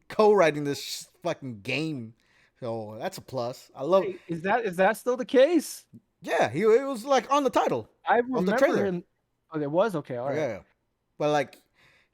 co-writing this fucking game, so that's a plus. I love. Hey, is that still the case? Yeah, it was like on the title. I of the remember trailer. him. Oh, there was okay. All right. Yeah, but like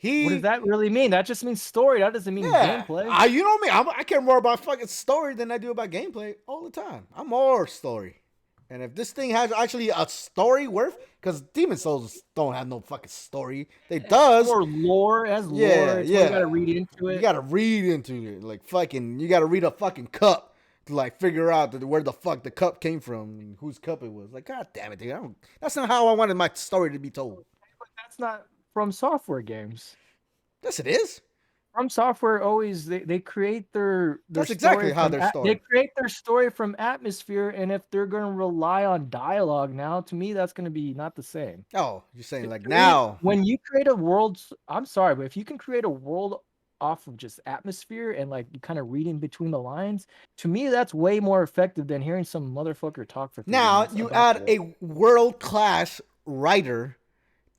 What does that really mean? That just means story. That doesn't mean gameplay. You know me. I care more about fucking story than I do about gameplay all the time. I'm more story. And if this thing has actually a story worth, because Demon Souls don't have no fucking story. It does. Or lore as Yeah, lore. It's yeah. what you gotta read into You it. gotta read into it. Like fucking, you gotta read a fucking cup to like figure out where the fuck the cup came from and whose cup it was. Like, god damn it, dude. That's not how I wanted my story to be told. But that's not from software games. Yes, it is. From Software always they create their That's story exactly how from their they story. create their story from atmosphere, and if they're gonna rely on dialogue now, to me that's gonna be not the same. Oh, you're saying like To me, now. when you create a world, I'm sorry, but if you can create a world off of just atmosphere and like you kind of reading between the lines, to me that's way more effective than hearing some motherfucker talk for 30 Now minutes you about add a world class writer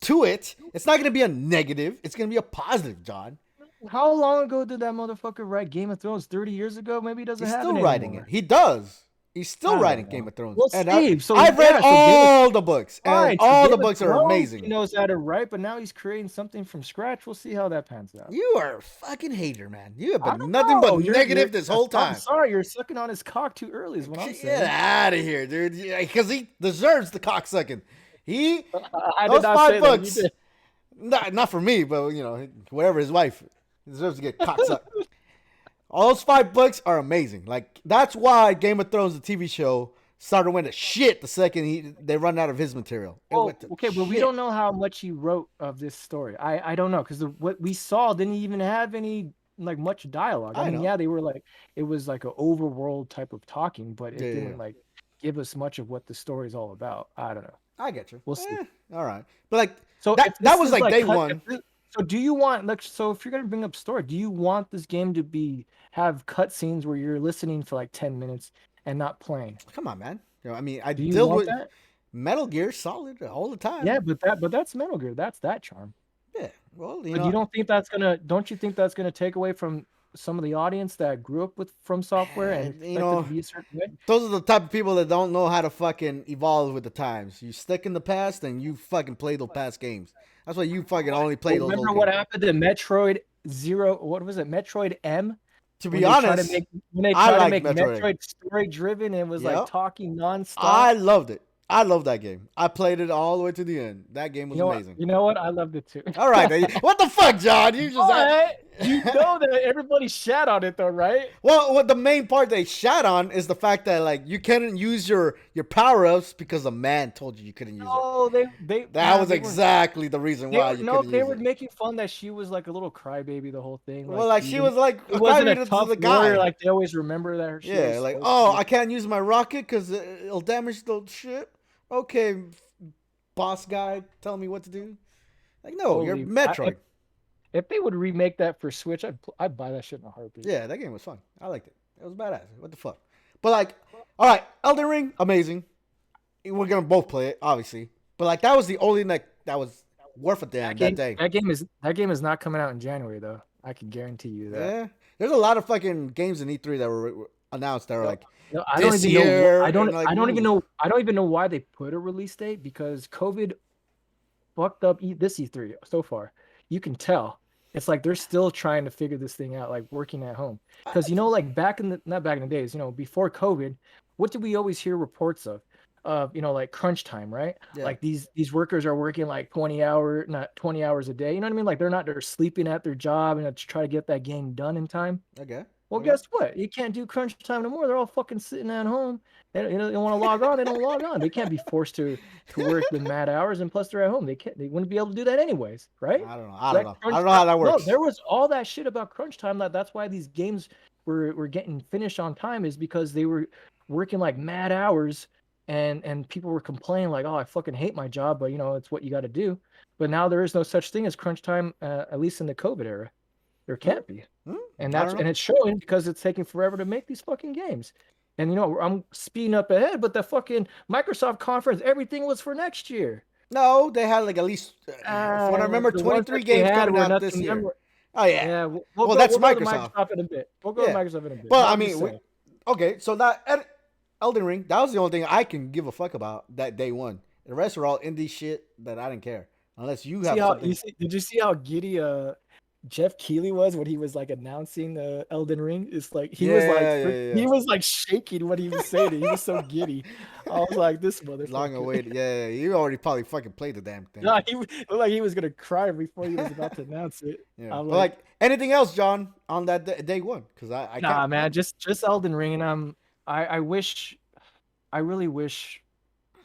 to it. It's not gonna be a negative. It's gonna be a positive, John. How long ago did that motherfucker write Game of Thrones? 30 years ago? Maybe he doesn't He's have still it writing anymore. it. He does. He's still I writing don't Game know. of Thrones. Well, And Steve, so I've read yeah, so all the books, and Alright, so all the Game of books are Thrones, amazing. He knows how to write, but now he's creating something from scratch. We'll see how that pans out. You are a fucking hater, man. You have I been don't nothing know. but You're- negative this whole I'm time. sorry, you're sucking on his cock too early, is what I'm Get saying. out of here, dude. Because he deserves the cocksucking. I Those did not 5 say books. that. You did. Not for me, but wherever his wife, he deserves to get cocksucked. All those 5 books are amazing. Like that's why Game of Thrones, the TV show, started went to shit the second they run out of his material. Well, okay, but we don't know how much he wrote of this story. I don't know because what we saw didn't even have any like much dialogue. I mean, yeah, they were like it was like an overworld type of talking, but it didn't like give us much of what the story is all about. I don't know. I get you. We'll see. All right, but like so that was like day one. So do you want like so if you're gonna bring up story, do you want this game to have cutscenes where you're listening for like 10 minutes and not playing? Come on, man. I mean, I Do you deal want with that? Metal Gear Solid all the time. Yeah, but that's Metal Gear. That's that charm. Yeah. Well, But you don't think that's gonna take away from some of the audience that grew up with From Software and expect it to be a certain way? Those are the type of people that don't know how to fucking evolve with the times. You stick in the past and you fucking play those past games. That's why you fucking only play those. Remember what happened to Metroid Zero? What was it? Metroid M. To be honest, when they tried to make Metroid story driven, and it was like talking nonstop. I loved it. I love that game. I played it all the way to the end. That game was amazing. You know what? I loved it too. All right. What the fuck, John? You just you know that everybody shat on it though, right? Well, what the main part they shat on is the fact that like you couldn't use your power-ups because a man told you couldn't use it. Oh, that was exactly the reason why you couldn't use it. No, they were making fun that she was like a little crybaby the whole thing. Well, like she was like it wasn't a tough warrior, like they always remember that. Yeah, like I can't use my rocket because it'll damage the ship. Okay, boss guy, tell me what to do. Like no, you're Metroid. If they would remake that for Switch, I'd buy that shit in a heartbeat. Yeah, that game was fun. I liked it. It was badass. What the fuck? But like, all right, Elden Ring, amazing. We're gonna both play it, obviously. But like, that was the only that was worth a damn that day. That game is not coming out in January though. I can guarantee you that. Yeah, there's a lot of fucking games in E3 that were announced that were like I don't even know why they put a release date because COVID fucked up this E3 so far. You can tell. It's like they're still trying to figure this thing out, like working at home. Because like not back in the days, before COVID, what did we always hear reports of? Like crunch time, right? Yeah. Like these workers are working like 20 hours a day. You know what I mean? Like they're sleeping at their job and to try to get that game done in time. Okay. Well, guess what? You can't do crunch time no more. They're all fucking sitting at home. They want to log on. They don't log on. They can't be forced to work the mad hours. And plus, they're at home. They wouldn't be able to do that anyways, right? I don't know. I don't know how that works. No, there was all that shit about crunch time. That's why these games were getting finished on time is because they were working like mad hours, and people were complaining like, oh, I fucking hate my job, but it's what you got to do. But now there is no such thing as crunch time, at least in the COVID era. There can't be. And it's showing because it's taking forever to make these fucking games. And I'm speeding up ahead, but the fucking Microsoft conference, everything was for next year. No, they had like at least when I remember 23 games coming out this year. Oh yeah. That's Microsoft. Microsoft in a bit. We'll go to Microsoft in a bit. Well, I mean, okay, so that Elden Ring, that was the only thing I can give a fuck about that day one. The rest are all indie shit that I didn't care unless you have something. Did you see how giddy Jeff Keighley was when he was like announcing Elden Ring. It's like Yeah, yeah, he yeah. was like shaking when he was saying it. He was so giddy. I was like, this Long motherfucker. awaited. Yeah, yeah, you already probably fucking played the damn thing. No, looked like he was gonna cry before he was about to announce it. Yeah, I'm but like, like anything else, John, on that day one, because I can't. nah, man, just Elden Ring, and I wish, I really wish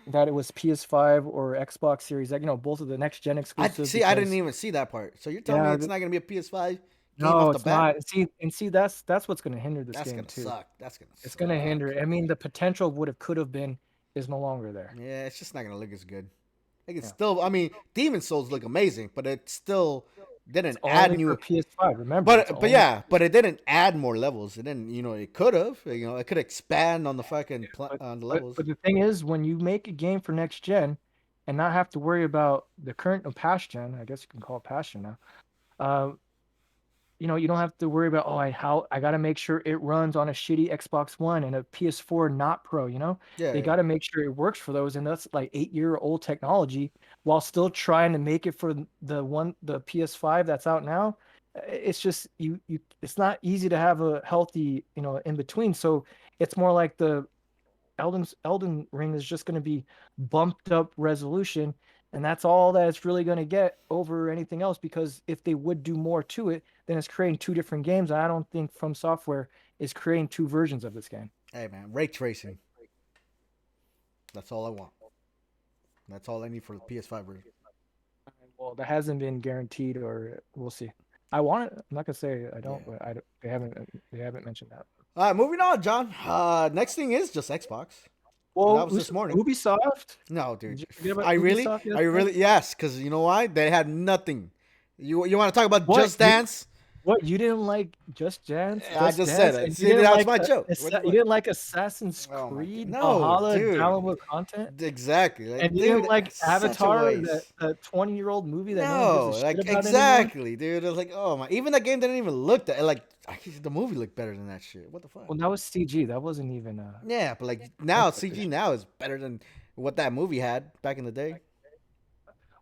that it was PS5 or Xbox Series, like, both of the next gen I exclusive see. I didn't because even see that part. So you're telling me yeah, it's not gonna be a PS5 game no, off the it's bat? not. See, that's what's gonna hinder this That's game gonna too. suck. That's gonna It's gonna suck. hinder. I mean, the potential of what it could have been is no longer there. Yeah, it's just not gonna look as good. Like it's Yeah. still. I mean, Demon Souls look amazing, but it still It's didn't add only for new. PS5. Remember, it's But only yeah, but it didn't add more levels. It didn't. It could have. It could expand on the fucking but on the but levels. but the thing is, when you make a game for next gen and not have to worry about the current or past gen, I guess you can call it past gen now. Uh, you don't have to worry about, oh, I got to make sure it runs on a shitty Xbox One and a PS4 not Pro. Yeah, They yeah. got to make sure it works for those, and that's like 8-year-old technology, while still trying to make it for the PS5 that's out now. It's just it's not easy to have a healthy, in between. So it's more like the Elden Ring is just going to be bumped up resolution, and that's all that it's really going to get over anything else. Because if they would do more to it, then it's creating two different games. I don't think From Software is creating two versions of this game. Hey man, ray tracing. That's all I want. That's all I need for the PS5 version. Well, that hasn't been guaranteed, or we'll see. I want it. I'm not gonna say I Yeah. don't, but they haven't mentioned that. All right, moving on, John. Next thing is just Xbox. And that Well, was this morning. Ubisoft. No, Did dude. you forget about I really, Ubisoft I yesterday? really, yes, because you know why? They had nothing. You want to talk about What Just Dance? you didn't like I Just just said Dance, it. and you See, didn't that's like my joke. What the You fuck? didn't like Assassin's Oh my god. Creed No, Valhalla dude. downloadable content, Exactly. and Like, you didn't dude, like such a Avatar, the waste. 20-year-old movie that no one gives a No, shit like about anymore. exactly, dude. It was like, oh my. Even that game didn't even look that. Like, the movie looked better than that shit. What the fuck? Well, that was CG. That wasn't even Yeah, but like now, CG artificial. now is better than what that movie had back in the day.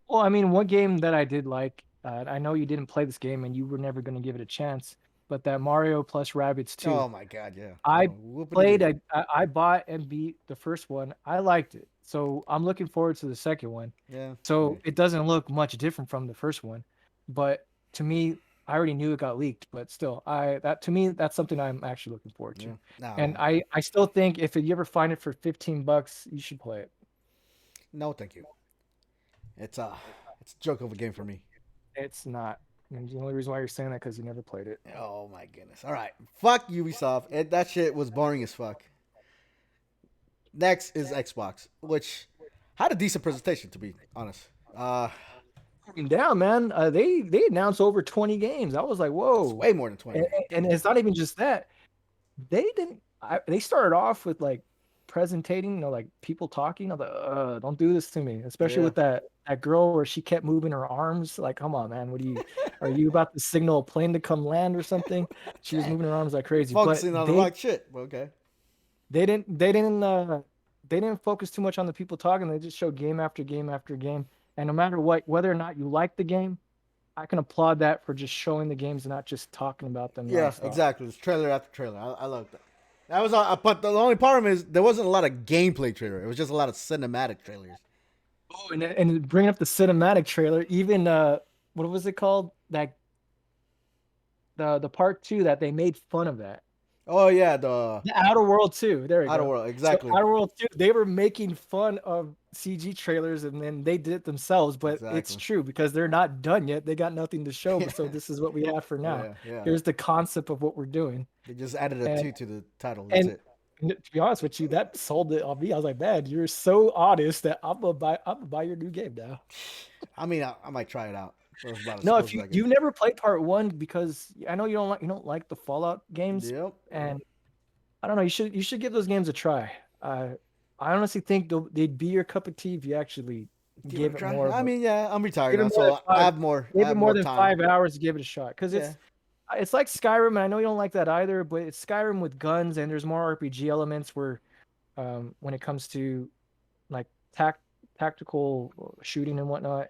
Well, I mean, one game that I did like, I know you didn't play this game and you were never going to give it a chance, but that Mario plus Rabbids 2. Oh my god, yeah. I Oh, whoopity played, doo. I bought and beat the first one. I liked it. So I'm looking forward to the second one. Yeah. So it doesn't look much different from the first one, but to me, I already knew it got leaked, but still, to me, that's something I'm actually looking forward to. Yeah. Nah, And man. I still think if you ever find it for $15, you should play it. No, thank you. It's a joke of a game for me. It's not. And the only reason why you're saying that because you never played it. Oh my goodness. All right. Fuck Ubisoft. That shit was boring as fuck. Next is Xbox, which had a decent presentation to be honest. Down, man. They announced over 20 games. I was like, It's whoa. way more than 20. And it's not even just that. They didn't. They started off with like presentating, like people talking. I was like, don't do this to me, especially Yeah. with that girl where she kept moving her arms. Like, come on, man. Are you about to signal a plane to come land or something? She was moving her arms like crazy. But Focusing on the wrong shit. But okay. they didn't they didn't uh they didn't focus too much on the people talking. They just showed game after game after game. And no matter what, whether or not you like the game, I can applaud that for just showing the games and not just talking about them Yeah, nonstop. exactly. It's trailer after trailer. I love that. That was all, but the only problem is there wasn't a lot of gameplay trailer. It was just a lot of cinematic trailers. Oh, and bringing up the cinematic trailer, even what was it called? That the part two that they made fun of that. Oh yeah, the The Outer World 2. There we Outer go. World, So exactly, Outer World 2, they were making fun of CG trailers and then they did it themselves, but it's exactly. true because they're not done yet. They got nothing to show, but so this is what we have for now. Yeah, yeah. Here's the concept of what we're doing. They just added a And two to the title. That's and it. to be honest with you, that sold it on me. I was like, man, you're so honest that I'm gonna buy your new game now. I mean, I might try it out. That's about as No, close if as I get. you've never played part one, because I know you don't like the Fallout games, Yep. and I don't know, you should give those games a try. I honestly think they'd be your cup of tea if you actually Give it a gave it try. more of I a mean, yeah, I'm retired give it now, more than so I five have more. I give it have more more than time. 5 hours to give it a shot. Because Yeah. it's like Skyrim, and I know you don't like that either, but it's Skyrim with guns and there's more RPG elements where when it comes to like tactical shooting and whatnot.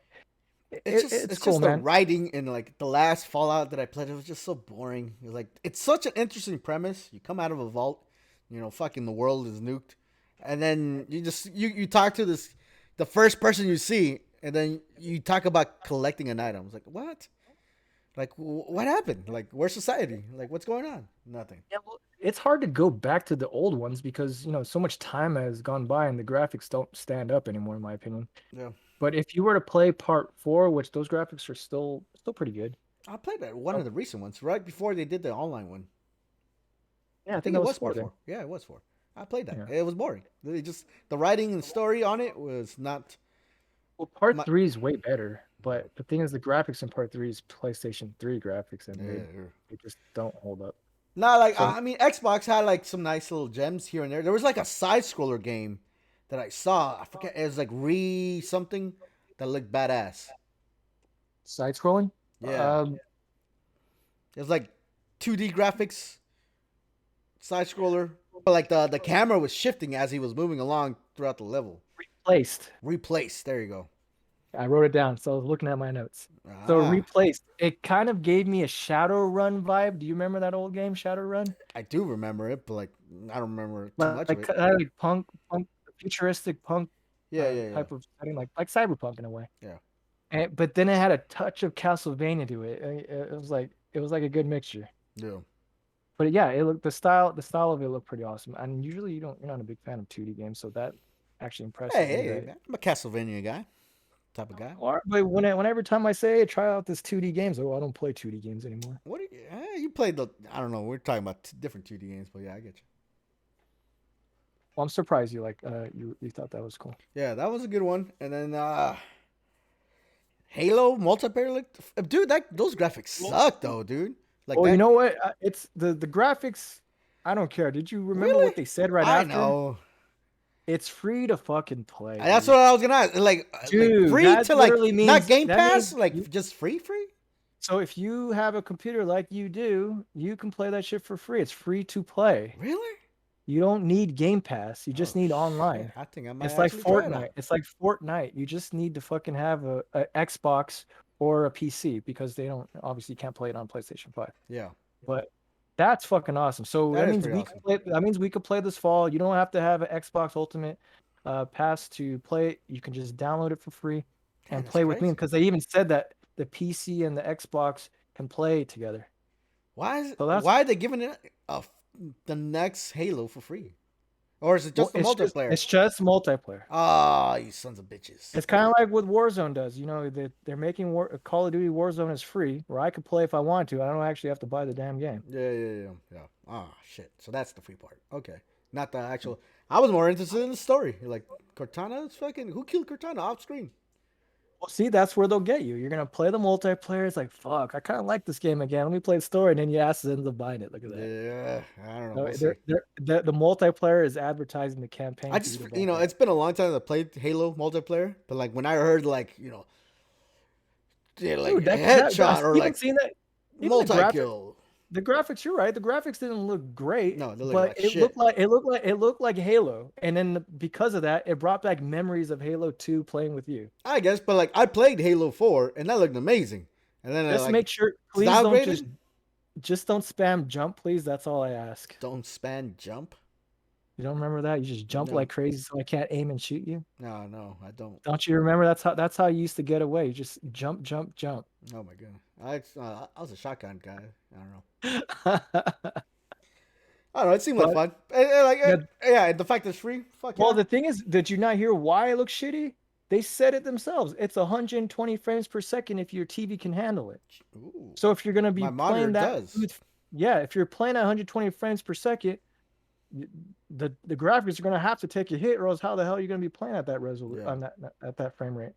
It's it's cool, just the man. writing and like the last Fallout that I played. It was just so boring. It was like it's such an interesting premise. You come out of a vault, fucking the world is nuked, and then you talk to the first person you see, and then you talk about collecting an item. It's like what? Like what happened? Like where's society? Like what's going on? Nothing. Yeah, well, it's hard to go back to the old ones because so much time has gone by and the graphics don't stand up anymore, in my opinion. Yeah, But if you were to play part four, which those graphics are still pretty good. I played that one Oh, of the recent ones right before they did the online one. yeah, I I think think that it was was four part then. four. Yeah, it was four. I played that. Yeah. It was boring. It just the writing and story on it was not Well, part my. three is way better, but the thing is, the graphics in part three is PlayStation 3 graphics, and Yeah. they just don't hold up. Not like So I mean, Xbox had like some nice little gems here and there. There was like a side scroller game that I saw. I forget. It was like re something that looked badass. side scrolling, Yeah, it was like 2D graphics, side scroller, but like the camera was shifting as he was moving along throughout the level. replaced. Replaced. There you go. I wrote it down, so I was looking at my notes. So Ah, replaced. It kind of gave me a Shadowrun vibe. Do you remember that old game, Shadowrun? I do remember it, but like I don't remember too Like, much of it. like punk, futuristic punk Yeah, yeah, yeah, type of setting, like cyberpunk in a way. yeah. But then it had a touch of Castlevania to it. It was like a good mixture. Yeah. But yeah, it looked the style of it looked pretty awesome. And usually you're not a big fan of 2D games, so that actually Hey, impresses me hey, that. I'm a Castlevania guy, type of guy. Or, but whenever time I say, hey, try out this 2D games, oh, I don't play 2D games anymore. What? You played the? I don't know. We're talking about different 2D games, but yeah, I get you. Well, I'm surprised you thought that was cool. Yeah, that was a good one. And then Halo multiplayer, dude, that those graphics suck though, dude. Like Well, you that. know what? It's the graphics. I don't care. Did you remember Really? what they said right I after? know. It's free to fucking play, That's dude. what I was gonna ask. Like Dude, free that to like literally not means Game Pass, you, like just free. so if you have a computer like you do, you can play that shit for free. It's free to play. Really? You don't need Game Pass. You Oh just need shit! online. I think I might It's like actually try it Fortnite. out. It's like Fortnite. You just need to fucking have a Xbox or a PC because they don't obviously can't play it on PlayStation 5. Yeah, But that's fucking awesome. So that that is means pretty awesome. that means we could play this fall. You don't have to have an Xbox Ultimate Pass to play it. You can just download it for free Man, and that's play with me crazy. because they even said that the PC and the Xbox can play together. So that's Why are they giving it the next Halo for free? Or is it just the multiplayer? it's just multiplayer. Ah, you sons of bitches. It's kind of like what Warzone does. They're making Call of Duty Warzone is free, where I could play if I want to. I don't actually have to buy the damn game. Yeah. Ah, shit. So that's the free part. Okay. Not the actual. I was more interested in the story. Like, Cortana is fucking. Who killed Cortana off screen? Well, see, that's where they'll get you. You're gonna play the multiplayer. It's like, fuck, I kind of like this game again. Let me play the story, and then your ass ends up buying it. Look at that. Yeah, I don't know. So We'll see. the multiplayer is advertising the campaign I for you just, to buy it. it's been a long time that I played Halo multiplayer, but like when I heard like, yeah, like Dude, headshot or even like seeing that, even multi kill. the graphics. You're right. The graphics didn't look great, No, they look but like shit. it looked like Halo. And then because of that, it brought back memories of Halo 2 playing with you. I guess, but like I played Halo 4 and that looked amazing. And then Just make sure, it's please don't downgraded. just don't spam jump, please. That's all I ask. Don't span jump. You don't remember that? You just jump No, like crazy so I can't aim and shoot you. no, I don't. Don't you remember that's how you used to get away? You just jump, jump, jump. Oh my god, I was a shotgun guy. I don't know. I don't know. It seemed like But fun. yeah, Yeah, the fact that it's free. Fuck well, yeah. the thing is, did you not hear why it looks shitty? They said it themselves. It's 120 frames per second if your TV can handle it. Ooh, So if you're gonna be my monitor playing that does. smooth, yeah, if you're playing at 120 frames per second, the graphics are gonna have to take a hit, or else how the hell are you gonna be playing at that resolution Yeah. on at that frame rate?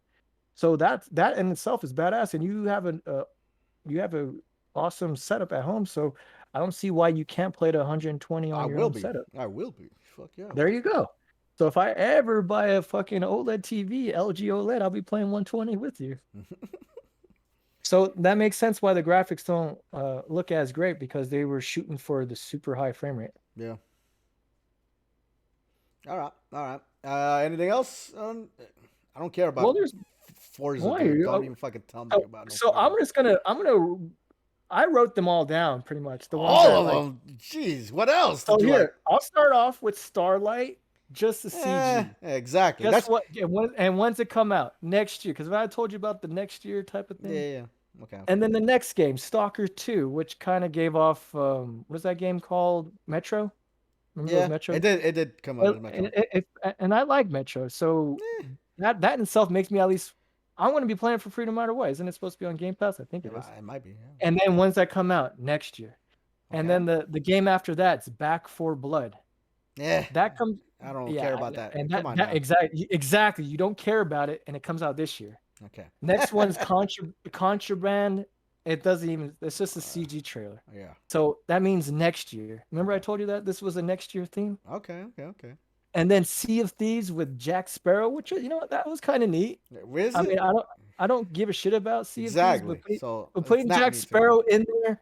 So that in itself is badass, and you have a awesome setup at home. So I don't see why you can't play to 120 I on your will own be. setup. I will be. Fuck yeah. There you go. So if I ever buy a fucking OLED TV, LG OLED, I'll be playing 120 with you. So that makes sense why the graphics don't look as great because they were shooting for the super high frame rate. Yeah. All right. Anything else? I don't care Well, about there's Forza, Why? dude. Don't even fucking tell me about no So Forza. I wrote them all down pretty much. The ones All that of like. them. Jeez, what else So did you like? here, I'll start off with Starlight, just the CG. Exactly. Guess That's what? And when's it come out? Next year. Because I told you about the next year type of thing. yeah. Okay. And then the next game, Stalker 2, which kind of gave off what is that game called? Metro? Remember those Yeah, Metro? it did come out Well, as Metro. and I like Metro, so Eh, that in itself makes me at least I want to be playing for free no matter what. Isn't it supposed to be on Game Pass? I think it is. it might be. Yeah. And then when's that come out? Next year. And Okay. then the game after that's Back for Blood. Yeah. That comes I don't care about that. and Come on that now. exactly you don't care about it, and it comes out this year. Okay. Next one's Contraband. It doesn't even. It's just a CG trailer. Yeah. So that means next year. Remember I told you that this was a next year theme? Okay. And then Sea of Thieves with Jack Sparrow, which that was kind of neat. Where is I it? mean, I don't give a shit about Sea of Exactly. Thieves, So but it's putting not Jack me too. Sparrow in there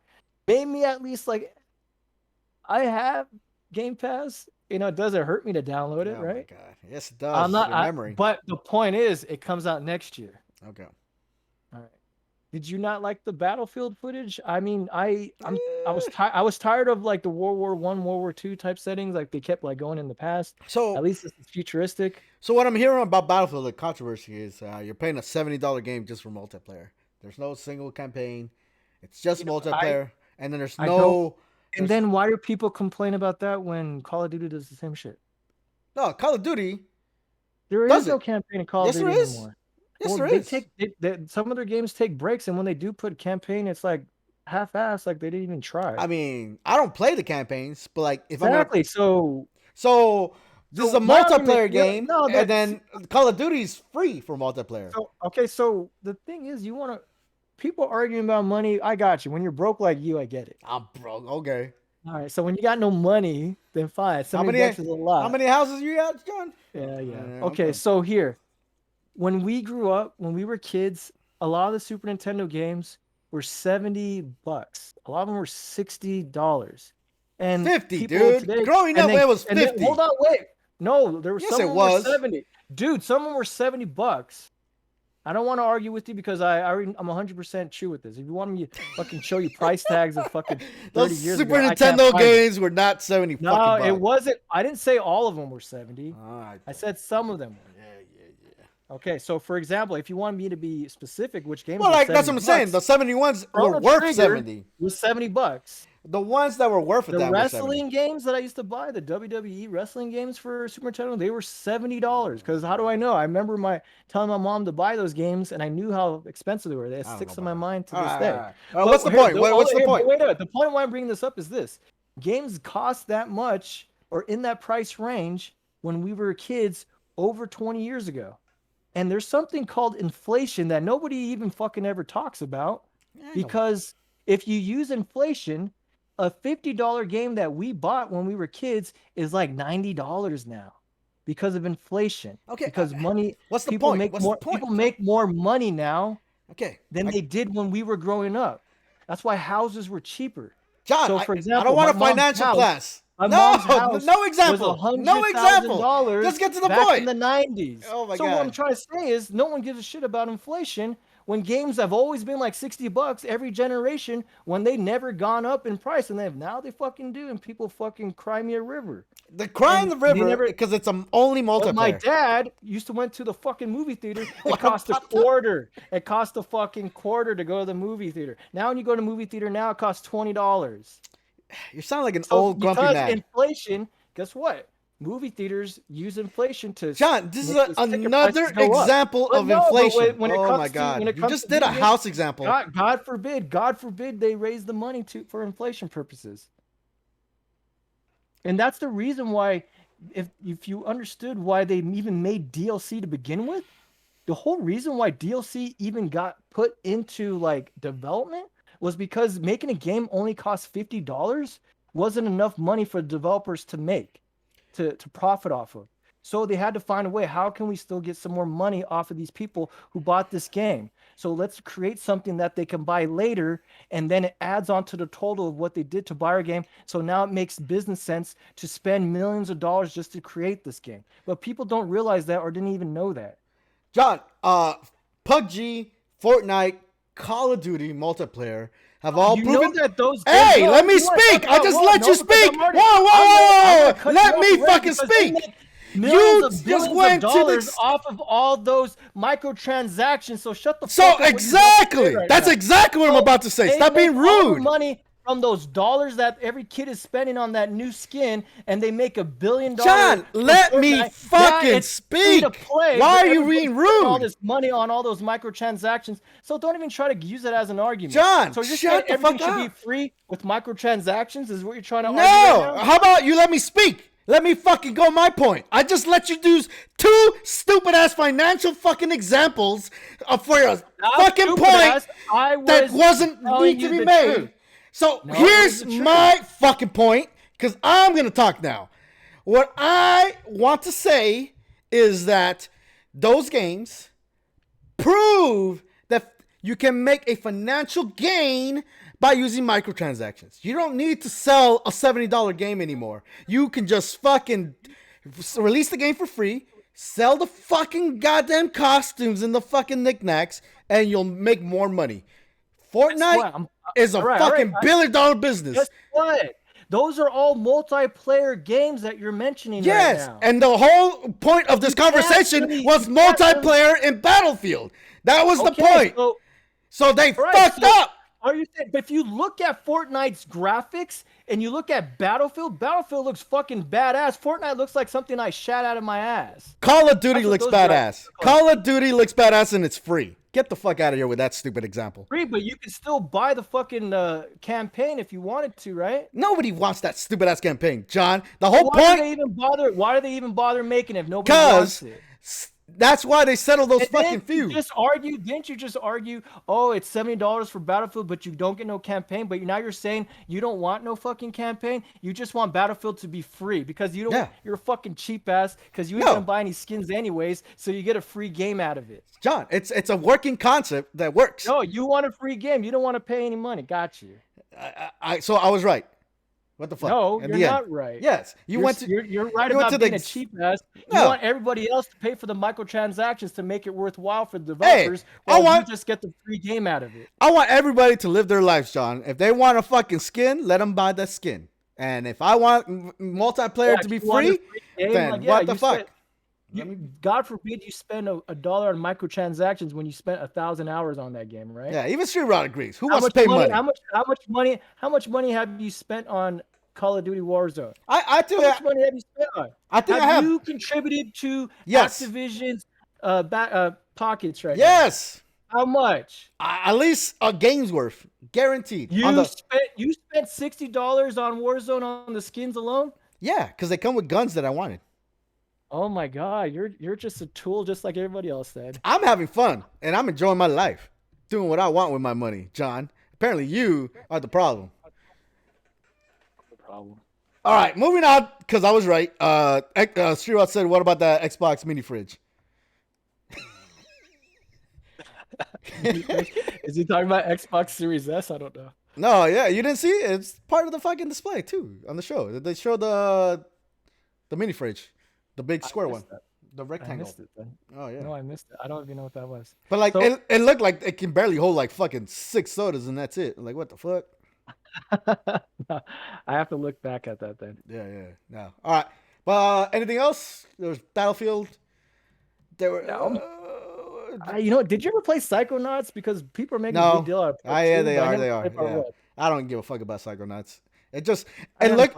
made me at least like I have Game Pass. It doesn't hurt me to download it, Oh right? my god. Yes, it does. I'm not. Your memory. But the point is, it comes out next year. Okay. All right. Did you not like the Battlefield footage? I mean, I Eh. was tired of like the World War I, World War II type settings. Like they kept like going in the past. So At least it's futuristic. So what I'm hearing about Battlefield, the controversy is you're paying a $70 game just for multiplayer. There's no single campaign. It's just multiplayer, and then there's I no. don't- And then why do people complain about that when Call of Duty does the same shit? No, Call of Duty. There Does is no it? campaign in Call Yes, of there Duty is. anymore. Yes, there they is. some of their games take breaks, and when they do put campaign, it's like half-assed, like they didn't even try. I mean, I don't play the campaigns, but like if Exactly. so this is a my multiplayer argument- game, no, and then Call of Duty's free for multiplayer. So the thing is, people arguing about money. I got you. When you're broke like you, I get it. I'm broke. Okay. All right. So when you got no money, then fine. How many $70 is a lot. How many houses you got, John? Yeah. Yeah, Okay. So here, when we grew up, when we were kids, a lot of the Super Nintendo games were $70. A lot of them were $60. And 50, people dude. today- Growing and up, then- it was and then- 50. hold on, wait. No, there were Yes, some it of them were was. 70. Dude, some of them were $70. I don't want to argue with you because I'm 100% true with this. If you want me to fucking show you price tags of fucking 30 Those years Super ago, I can't Nintendo find it. games were not 70 No, fucking it bucks. wasn't. I didn't say all of them were 70. Alright. I said some of them were. Yeah. Okay, so for example, if you want me to be specific, which games Well, were like that's what I'm saying. The 70 71s Chrono were worth Trigger 70. was $70. The ones that were worth it, The that were 70. wrestling games that I used to buy, the WWE wrestling games for Super Nintendo, they were $70. Because how do I know? I remember telling my mom to buy those games, and I knew how expensive they were. It sticks in my mind to this day. What's the point? What's the point? Wait a minute. The point why I'm bringing this up is this: games cost that much, or in that price range, when we were kids over 20 years ago. And there's something called inflation that nobody even fucking ever talks about, because if you use inflation, a $50 game that we bought when we were kids is like $90 now because of inflation. Okay. Because money. What's the people point? make What's more. the point? People make more money now Okay. than they did when we were growing up. That's why houses were cheaper. John, So, for I example, don't want a my mom's financial house- class. My No, mom's house no example. was No example. $100,000 Just get to the back point. in the 90s. Oh my so what I'm God. trying to say is, no one gives a shit about inflation when games have always been like $60 every generation, when they never gone up in price, and now they fucking do, and people fucking cry me a river. The cry in the And they river never- because it's only But multiplayer. my dad used to went to the fucking movie theater. It What cost a about that? quarter. It cost a fucking quarter to go to the movie theater. Now when you go to the movie theater now, it costs $20. You sound like an So old grumpy because man. inflation, guess what? Movie theaters use inflation to. John, this is make the ticket another prices go up. example But of no, but inflation. when it Oh comes my to- God. when it You comes just to did a video house example. God forbid they raise the money for inflation purposes. And that's the reason why, if you understood why they even made DLC to begin with, the whole reason why DLC even got put into like development was because making a game only cost $50 wasn't enough money for the developers to make, to profit off of. So they had to find a way, how can we still get some more money off of these people who bought this game? So let's create something that they can buy later, and then it adds on to the total of what they did to buy our game. So now it makes business sense to spend millions of dollars just to create this game. But people don't realize that, or didn't even know that. John, PUBG, Fortnite, Call of Duty multiplayer have all You proven. know that those Hey, no, let me you wanna speak. talk I about just what? let No, you because speak. I'm already- Whoa, I'm whoa, gonna whoa, cut let you off me already fucking because they speak. make You millions of just billions went of to dollars the. off of all those microtransactions. So shut the So fuck up. What you're about to say exactly, right that's now. exactly what I'm So about to say. they Stop make being all the rude. money from those dollars that every kid is spending on that new skin, and they make $1 billion John, from let me Fortnite. Yeah, fucking it's free to speak. play, Why but are you everybody's being spending all rude? this money on all those microtransactions. So don't even try to use it as an argument. John, So you're saying shut the everything fuck should be up. free with microtransactions? Is what you're trying to argue right No. now? How about you let me speak? Let me fucking go my point. I just let you do two stupid ass financial fucking examples for your Not fucking stupid point ass. I that was wasn't telling need to you be the made. truth. So No, it was here's the truth. my fucking point, because I'm gonna talk now. What I want to say is that those games prove that you can make a financial gain by using microtransactions. You don't need to sell a $70 game anymore. You can just fucking release the game for free, sell the fucking goddamn costumes and the fucking knickknacks, and you'll make more money. Fortnite is a fucking $1 billion business. Guess what? Those are all multiplayer games that you're mentioning right now. And the whole point of this conversation was multiplayer in Battlefield. That was the point. So they fucked up. Are you saying? But if you look at Fortnite's graphics and you look at Battlefield, Battlefield looks fucking badass. Fortnite looks like something I shat out of my ass. Call of Duty looks badass. Call of Duty looks badass and it's free. Get the fuck out of here with that stupid example. Free, but you can still buy the fucking campaign if you wanted to, right? Nobody wants that stupid ass campaign, John. The whole point. Why do they even bother making it if nobody wants it? That's why they settle those fucking feuds. Didn't you just argue, oh, it's $70 for Battlefield, but you don't get no campaign? But now you're saying you don't want no fucking campaign. You just want Battlefield to be free because you don't. You're a fucking cheap ass because you ain't gonna buy any skins anyways, so you get a free game out of it. John, it's a working concept that works. No, you want a free game. You don't want to pay any money. Got you. So I was right. What the fuck? No, you're not right. Yes, You're right about being a cheap ass. You want everybody else to pay for the microtransactions to make it worthwhile for the developers. You just get the free game out of it. I want everybody to live their lives, John. If they want a fucking skin, let them buy that skin. And if I want multiplayer to be free, then what the fuck? God forbid you spend $1 on microtransactions when you spent 1,000 hours on that game, right? Yeah, even Street Rod agrees. Who wants to pay money? How much money have you spent on Call of Duty Warzone? I do. How much money have you spent on? I think have you contributed to Activision's pockets right now? Yes. How much? At least a game's worth, guaranteed. You spent $60 on Warzone on the skins alone? Yeah, because they come with guns that I wanted. Oh my God, you're just a tool, just like everybody else said. I'm having fun and I'm enjoying my life, doing what I want with my money, John. Apparently, you are the problem. All right, moving on because I was right. Street said, "What about that Xbox mini fridge?" Is he talking about Xbox Series S? I don't know. No, yeah, you didn't see it. It's part of the fucking display too on the show. They show the mini fridge. The big square one. The rectangle. I missed it then. Oh, yeah. No, I missed it. I don't even know what that was. But, like, it looked like it can barely hold, like, fucking 6 sodas, and that's it. I'm like, what the fuck? No, I have to look back at that then. Yeah. No. All right. But anything else? There was Battlefield. There were... did you ever play Psychonauts? Because people are making a big deal out of it. Yeah, they are. Yeah. I don't give a fuck about Psychonauts. It just... It looked...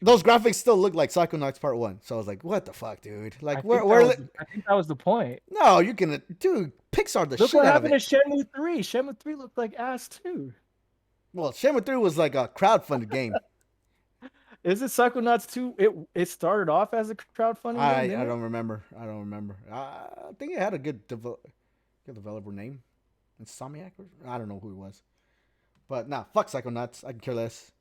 Those graphics still look like Psychonauts Part 1. So I was like, what the fuck, dude? Like, I think that was the point. No, you can... Dude, Pixar the shit out of it. Look what happened to Shenmue 3. Shenmue 3 looked like ass, too. Well, Shenmue 3 was like a crowdfunded game. Is it Psychonauts 2? It started off as a crowdfunding game? I don't remember. I think it had a good developer name. Insomniac? I don't know who it was. But, fuck Psychonauts. I can care less.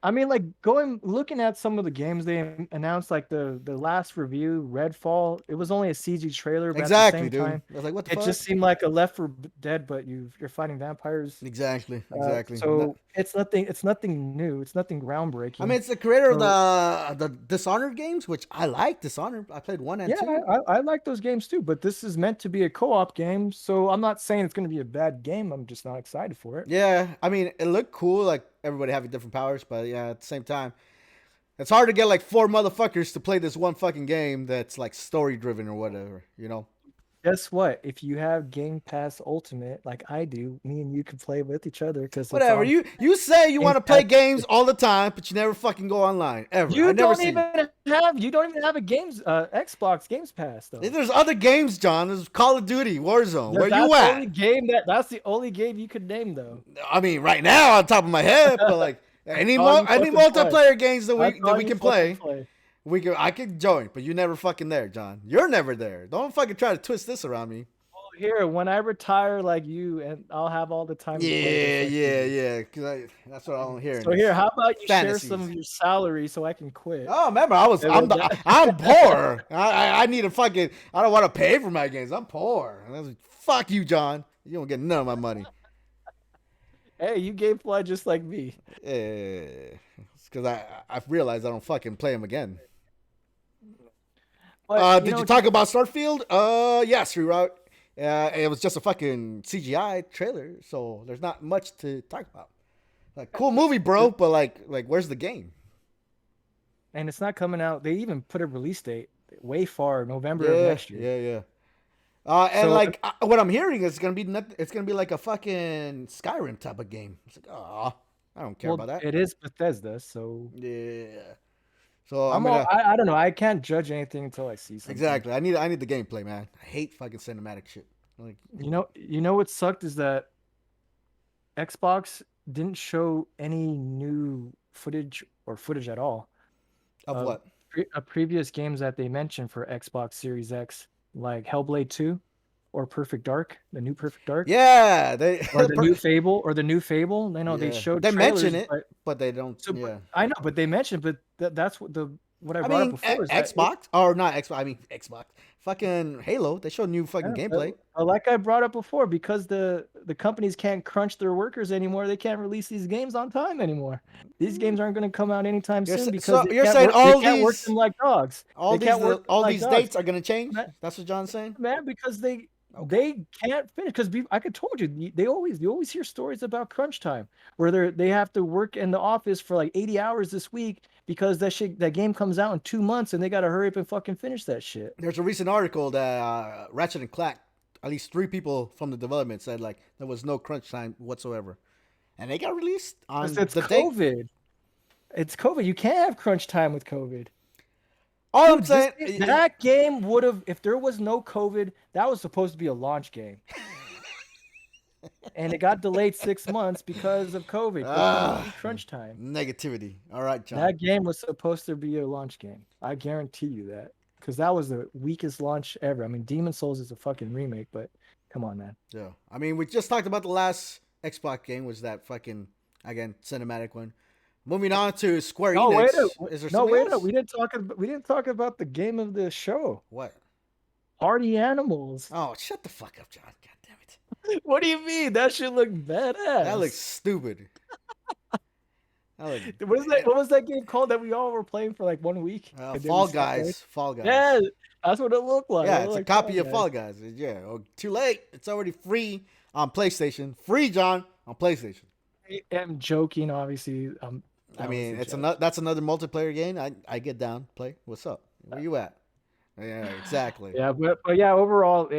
I mean, like looking at some of the games they announced, like the last review, Redfall. It was only a CG trailer, but at the Exactly, same dude. time, I was like, what the it fuck? just seemed like a Left 4 Dead, but you're fighting vampires. Exactly, exactly. So it's nothing. It's nothing new. It's nothing I mean, groundbreaking. it's the creator of So the Dishonored games, which I like. Dishonored. I played 1 and yeah, 2. I like those games too. But this is meant to be a co-op game, so I'm not saying it's going to be a bad game. I'm just not excited for it. Yeah, I mean, it looked cool, like everybody having different powers, but yeah, at the same time, it's hard to get like 4 motherfuckers to play this one fucking game that's like story driven or whatever, you know? Guess what? If you have Game Pass Ultimate, like I do, me and you can play with each other because it's Whatever. on You say you Game want to play Pass. games all the time, but you never fucking go online ever. I never see you. You don't even have a games Xbox Games Pass though. There's other games, John. There's Call of Duty, Warzone. Where That's you the at? only game that's the only game you could name though. I mean, right now on top of my head, but like All you any fucking play. multiplayer games That's that all we you can fucking play, play. I could join, but you never fucking there, John. You're never there. Don't fucking try to twist this around me. Well, here, when I retire like you, and I'll have all the time to play just like you. Yeah. That's what I'm hearing. So here, how about you share some Fantasies. of your salary so I can quit? Oh, remember, I'm poor. I need a fucking. I don't want to pay for my games. I'm poor. Fuck you, John. You don't get none of my money. Hey, you gamefly just like me. It's because I've realized I don't fucking play them again. But Did you talk about Starfield? Yes, reroute. It was just a fucking CGI trailer, so there's not much to talk about. Like, cool movie, bro, but like, where's the game? and it's not coming out. They even put a release date way far, November of next year. Yeah. And So like what I'm hearing is it's gonna be like a fucking Skyrim type of game. It's like, oh, I don't care about that. it is Bethesda, so Yeah. So I'm I'm all gonna I don't know. I can't judge anything until I see something. exactly. I need the gameplay, man. I hate fucking cinematic shit. Like, You know what sucked is that Xbox didn't show any new footage at all of of what? previous games that they mentioned for Xbox Series X, like Hellblade 2 or Perfect Dark, the new Perfect Dark, Yeah, they or the new Fable, They know they yeah. showed They trailers, mention it, but they don't. Yeah. I know, but they mentioned, but that's what I I brought up mean, before is that Xbox or not Xbox. I mean, Xbox. Fucking Halo. They showed new fucking gameplay. like I brought up before, because the companies can't crunch their workers anymore. They can't release these games on time anymore. These games aren't going to come out anytime soon because you're saying they can't work them like dogs. all They can't work them all like these dogs. dates are gonna change. That's what John's saying. Man, because they Okay. can't finish. Because I could told you, you always hear stories about crunch time where they have to work in the office for like 80 hours this week because that game comes out in 2 months and they got to hurry up and fucking finish that shit. There's a recent article that Ratchet and Clank, at least 3 people from the development said like there was no crunch time whatsoever, and they got released on It's the date. COVID. It's COVID. You can't have crunch time with COVID. All Dude, I'm saying, that game would have, if there was no COVID, that was supposed to be a launch game. And it got delayed 6 months because of COVID. Crunch time. Negativity. All right, John. That game was supposed to be a launch game. I guarantee you that. Because that was the weakest launch ever. I mean, Demon Souls is a fucking remake, but come on, man. Yeah. I mean, we just talked about the last Xbox game was that fucking, again, cinematic one. Moving on to Square Enix. Is there something else? We didn't talk about the game of the show. What? Party Animals. Oh, shut the fuck up, John. God damn it. What do you mean? That shit look badass. That looks stupid. What was that game called that we all were playing for like 1 week? Fall Guys. Fall Guys. Yeah, that's what it looked like. Yeah, it's a copy of Fall Guys. Yeah. Oh, too late. It's already free on PlayStation. Free, John, on PlayStation. I'm joking, obviously. I mean, that's another multiplayer game. I get down, play. What's up? Where you at? Yeah, exactly. Yeah, but yeah, overall,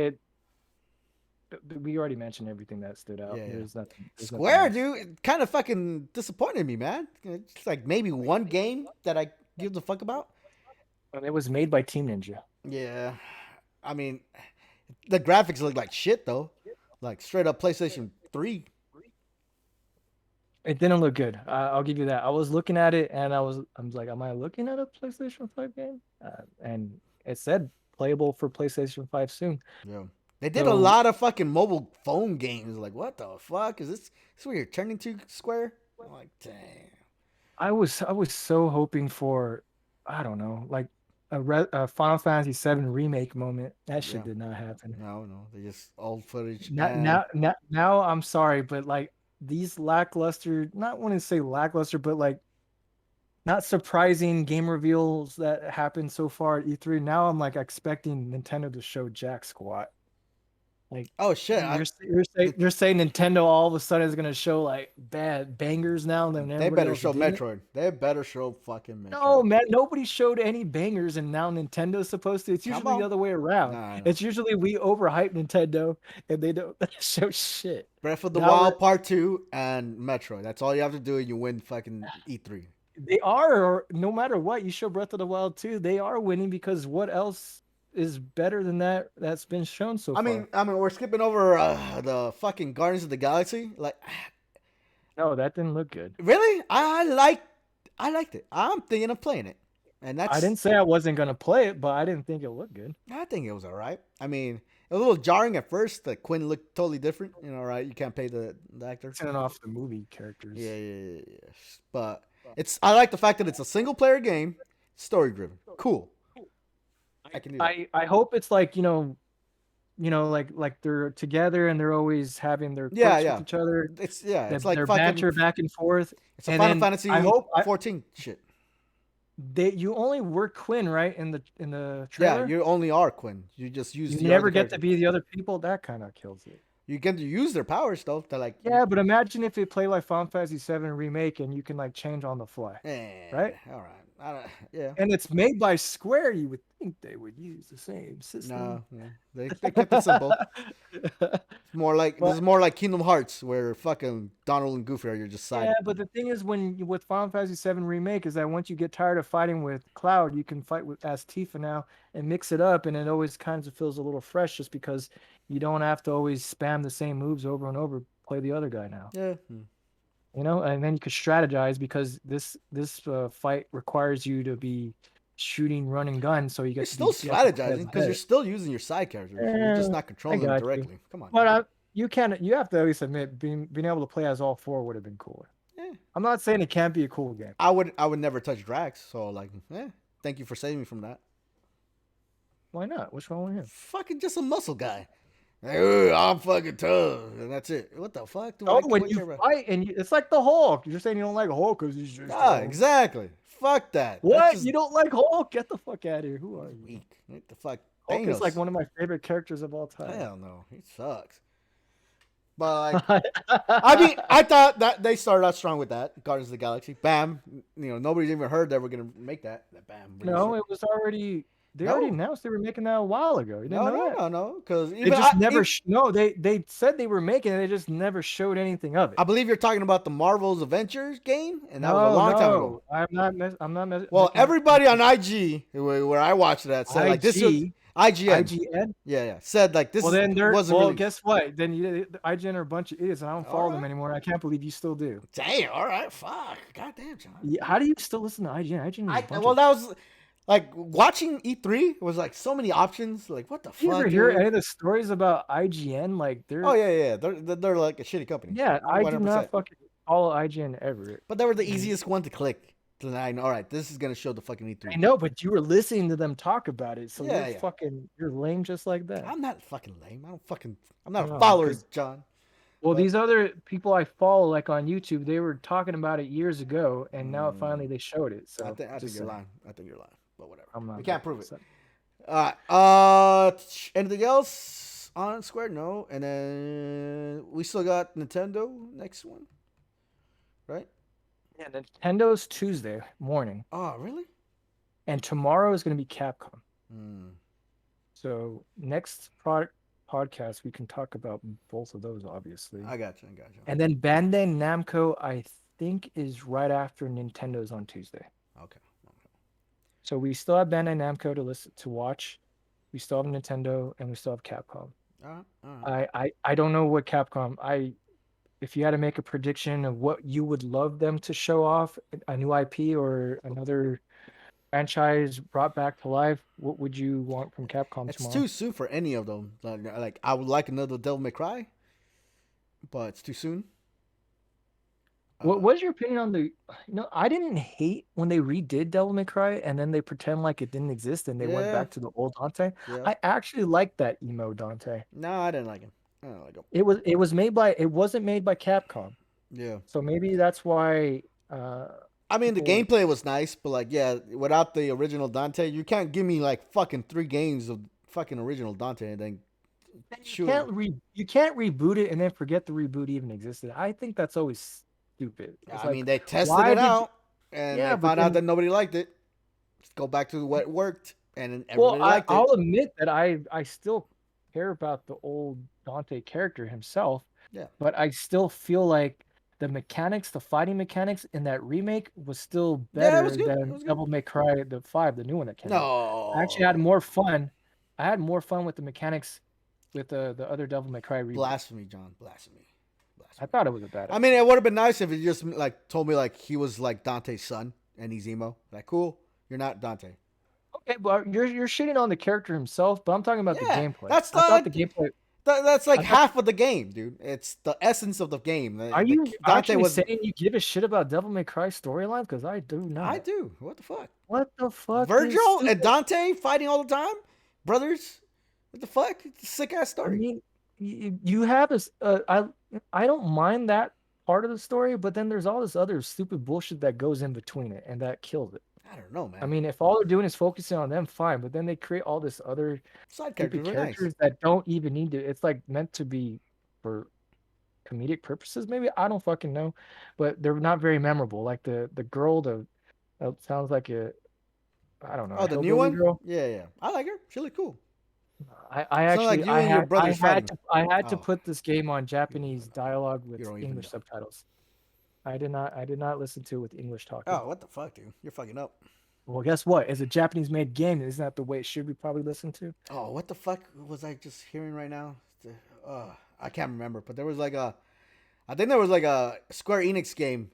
we already mentioned everything that stood out. Yeah. There's nothing. Square, dude, it kind of fucking disappointed me, man. It's like maybe one game that I give a fuck about. It was made by Team Ninja. Yeah, I mean, the graphics look like shit though, like straight up PlayStation 3. It didn't look good. I'll give you that. I was looking at it and I was like, am I looking at a PlayStation 5 game? And it said playable for PlayStation 5 soon. Yeah. They did a lot of fucking mobile phone games. Like, what the fuck? Is this what you're turning to, Square? I'm like, damn. I was so hoping for, I don't know, like a Final Fantasy VII remake moment. That shit Yeah. did not happen. No. They just old footage Now, and now, now, now I'm sorry, but like these lackluster, not want to say lackluster, but like not surprising game reveals that happened so far at E3. Now I'm like expecting Nintendo to show jack squat. Like oh shit! The, you're saying Nintendo all of a sudden is gonna show like bad bangers now than they everybody better else show didn't. Metroid. They better show fucking No, Metroid. man, nobody showed any bangers, and now Nintendo's supposed to. It's Come usually the on. other way Nah, around. I know. It's usually we overhype Nintendo and they don't show shit. Breath of the Now we're Wild Part 2 and Metroid. That's all you have to do and you win fucking E3. they are no matter what you show Breath of the Wild 2, they are winning because what else is better than that that's been shown so far? I mean, we're skipping over the fucking Guardians of the Galaxy. Like, No, that didn't look good. really? I liked it. I'm thinking of playing it, and I that's didn't say I wasn't gonna play it, but I didn't think it looked good. I think it was all right. I mean, it was a little jarring at first. That Quinn looked totally different. You know, right? You can't pay the actor. Turning off the movie characters. Yeah. But it's I like the fact that it's a single player game, story driven. Cool. I can do that. I hope it's like, like they're together and they're always having their Yeah, quirks with yeah. each other, It's like their fucking banter back and forth. it's a And Final then I Fantasy hope 14 shit. you only work Quinn, right, in the Yeah, trailer. you only are Quinn. You just use You the other never get to character. be the other people. That kind of kills it. You get to use their powers though. To like, Yeah, but imagine if it played like Final Fantasy VII remake and you can like change on the fly, right? all right. I don't, yeah. And it's made by Square. You would think they would use the same system. No. They kept it simple. It's more like this But is more like Kingdom Hearts, where fucking Donald and Goofy are you're just yeah, side. but the thing is, with Final Fantasy VII remake, is that once you get tired of fighting with Cloud, you can fight with as Tifa now and mix it up, and it always kind of feels a little fresh, just because you don't have to always spam the same moves over and over. Play the other guy now, Yeah. and then you could strategize because this fight requires you to be shooting, run, and gun, so You're still you have to play as strategizing a because you're head. still using your side characters. You're just Eh, not I controlling them got you, directly. Come on but now. you have to at least admit being able to play as all four would have been cooler. Yeah. I'm not saying it can't be a cool game. I would never touch Drax. So like, thank you for saving me from that. Why not? What's wrong with him? Fucking just a muscle guy. Like, "Ugh, I'm fucking tough, and that's it. What the fuck do Oh, I when you care about? fight and it's like the Hulk. You're saying you don't like Hulk because he's just Ah, exactly. Fuck that. That's what? just You don't like Hulk? Get the fuck out of here. Who are you? weak. What the fuck? Hulk is like Thanos. one of my favorite characters of all time. Hell no, he sucks. But like, I mean, I thought that they started out strong with that Guardians of the Galaxy. Bam, nobody's even heard they were gonna make that. Bam, release No, it. it was already. They already No, announced they were making that a while ago. You didn't know that? no. Because They even just never. No, they said they were making it. They just never showed anything of it. I believe you're talking about the Marvel's Avengers game, and that was a No, long time ago. no, I'm not. Well, Making everybody on IG where I watched that said like this was IG. IGN. IGN. Yeah. Said like this Well, then wasn't well, released. guess what? Then the IGN are a bunch of idiots, and I don't All follow them right. anymore. I can't believe you still do. Damn. All right. Fuck. Goddamn, John. Yeah, how do you still listen to IGN? IGN is a bunch of. That was like watching E3 was like so many options. Like what the You ever fuck, hear dude? any of the stories about IGN? Like Oh they're yeah. They're like a shitty company. yeah, I do 100%. not fucking follow IGN ever. But they were the easiest one to click. Then I know. All right, this is gonna show the fucking I E3. know, but you were listening to them talk about it, so Yeah. you're lame just like that. I'm not fucking lame. I'm not a No, follower, 'cause- John. well, But these other people I follow, like on YouTube, they were talking about it years ago, and now finally they showed it. So I think just you're saying. lying. I think you're lying. But whatever. I'm not. We can't prove it. So- All right. Anything else on Square? No. And then we still got Nintendo next one, right? Yeah, Nintendo's Tuesday morning, Oh, really? and tomorrow is going to be Capcom. Hmm. So next podcast we can talk about both of those, obviously. I got you. And then Bandai Namco, I think, is right after Nintendo's on Tuesday. Okay. So we still have Bandai Namco to watch. We still have Nintendo, and we still have Capcom. All right. I don't know what Capcom. If you had to make a prediction of what you would love them to show off, a new IP or another franchise brought back to life, what would you want from Capcom It's tomorrow? too soon for any of them. Like I would like another Devil May Cry, but it's too soon. What was your opinion on the? I didn't hate when they redid Devil May Cry and then they pretend like it didn't exist and they went Yeah, back to the old Dante. yeah. I actually liked that emo Dante. No, I didn't like him. I don't like him. It wasn't made by Capcom, Yeah. so maybe that's why uh I mean, the people. gameplay was nice, but like, yeah, without the original Dante, you can't give me like fucking 3 games of fucking original Dante and then shoot. You can't reboot it and then forget the reboot even existed. I think that's always stupid. It's I like, mean, they tested why it did you? out and they Yeah, but found out then that nobody liked it. Just go back to what worked, and then well, everybody liked it. I'll admit that I still care about the old Dante character himself, Yeah. but I still feel like the mechanics, the fighting mechanics in that remake was still Yeah, it was better good. It than was good. Devil May Cry the 5, the new one that came out. I actually had No. more fun. I had more fun with the mechanics with the other Devil May Cry remake. Blasphemy, John. Blasphemy. I Blasphemy. thought it was a bad I mean, idea. it would have been nice if he just like told me like he was like Dante's son and he's emo. Like, cool. You're not Dante. Okay, well, you're shitting on the character himself, but I'm talking about the Yeah, gameplay. that's I thought like the gameplay. that's like I thought. half of the game, dude. It's the essence of the game. Are The you Dante actually was. saying you give a shit about Devil May Cry storyline? Because I do I not. do. What the fuck? What the fuck is Virgil and stupid? Dante fighting all the time, brothers. What the fuck? It's a sick ass I story. mean, you have this. I don't mind that part of the story, but then there's all this other stupid bullshit that goes in between it, and that kills it. I don't know, I man. mean, if all they're doing is focusing on them, fine. But then they create all this other Side characters stupid were nice. characters that don't even need to. It's like meant to be for comedic purposes, maybe. I don't fucking know, but they're not very memorable. Like the girl, the sounds like I don't know, a Oh, the new hillbilly one? girl. Yeah, yeah. I like her. She look cool. I It's not like actually you and your brothers fighting. I had to Oh, put this game on you Japanese dialogue with don't even English know. subtitles. I did not listen to it with English talking. Oh, what the fuck, dude? You're fucking up. Well, guess what? It's a Japanese made game. Isn't that the way it should be probably listened to? Oh, what the fuck was I just hearing right now? I can't remember, but there was like I think there was like a Square Enix game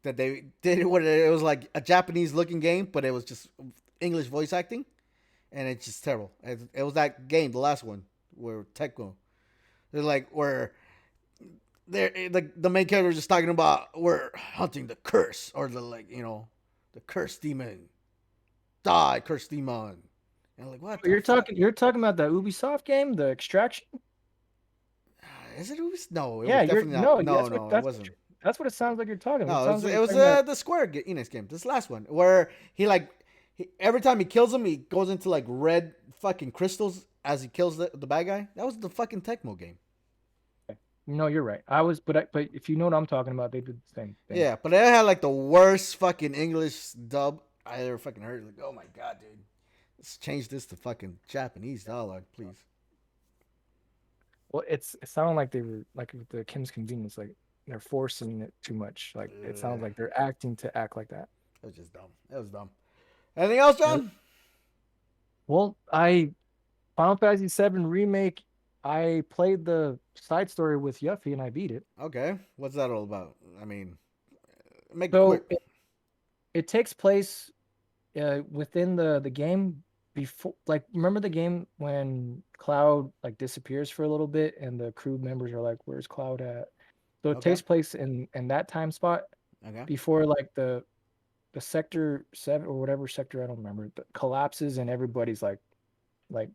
that they did. What it was like a Japanese looking game, but it was just English voice acting, and it's just terrible. It was that game, the last one, where Tecmo. They're like where the main character was just talking about we're hunting the curse or the the curse demon, die curse demon, and I'm like what the fuck? You're talking about the Ubisoft game, the Extraction? Is it? No, it Yeah, was you're definitely not. no, No, no, it that's wasn't. that's what it sounds like you're talking about. It No, sounds like it you're was talking about the Square Enix game. This last one where every time he kills him, he goes into like red fucking crystals as he kills the bad guy. That was the fucking Tecmo game. no, you're right. But if you know what I'm talking about, they did the same thing. Yeah, but it had like the worst fucking English dub I ever fucking heard. Like, oh my god, dude, let's change this to fucking Japanese dialogue, please. Well, it sounded like they were like with the Kim's Convenience, like they're forcing it too much. Like it sounds Ugh, like they're acting to act like that. it was just dumb. It was dumb. Anything else, Yep. John? Well, I Final Fantasy VII remake. I played the side story with Yuffie and I beat it. Okay, what's that all about? I mean, make it So quick. it takes place within the game before. Like, remember the game when Cloud like disappears for a little bit and the crew members are like, "Where's Cloud at?" So it Okay, takes place in that time spot okay. before like the sector 7 or whatever sector, I don't remember, that collapses and everybody's like Yeah,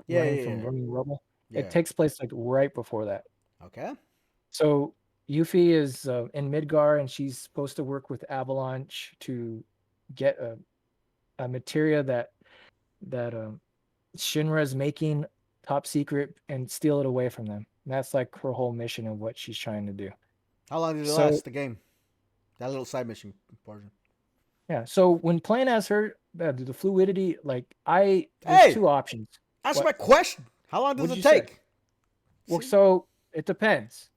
running yeah, from yeah, burning rubble. It yeah. takes place like right before that. Okay. So Yuffie is in Midgar and she's supposed to work with Avalanche to get a materia that Shinra is making top secret and steal it away from them. And that's like her whole mission and what she's trying to do. How long did it So last? The game, that little side mission portion. yeah, so when playing as her, the fluidity, like there's Hey, two options. ask my What? question. How long does What'd it you say? take? Well, See, so it depends.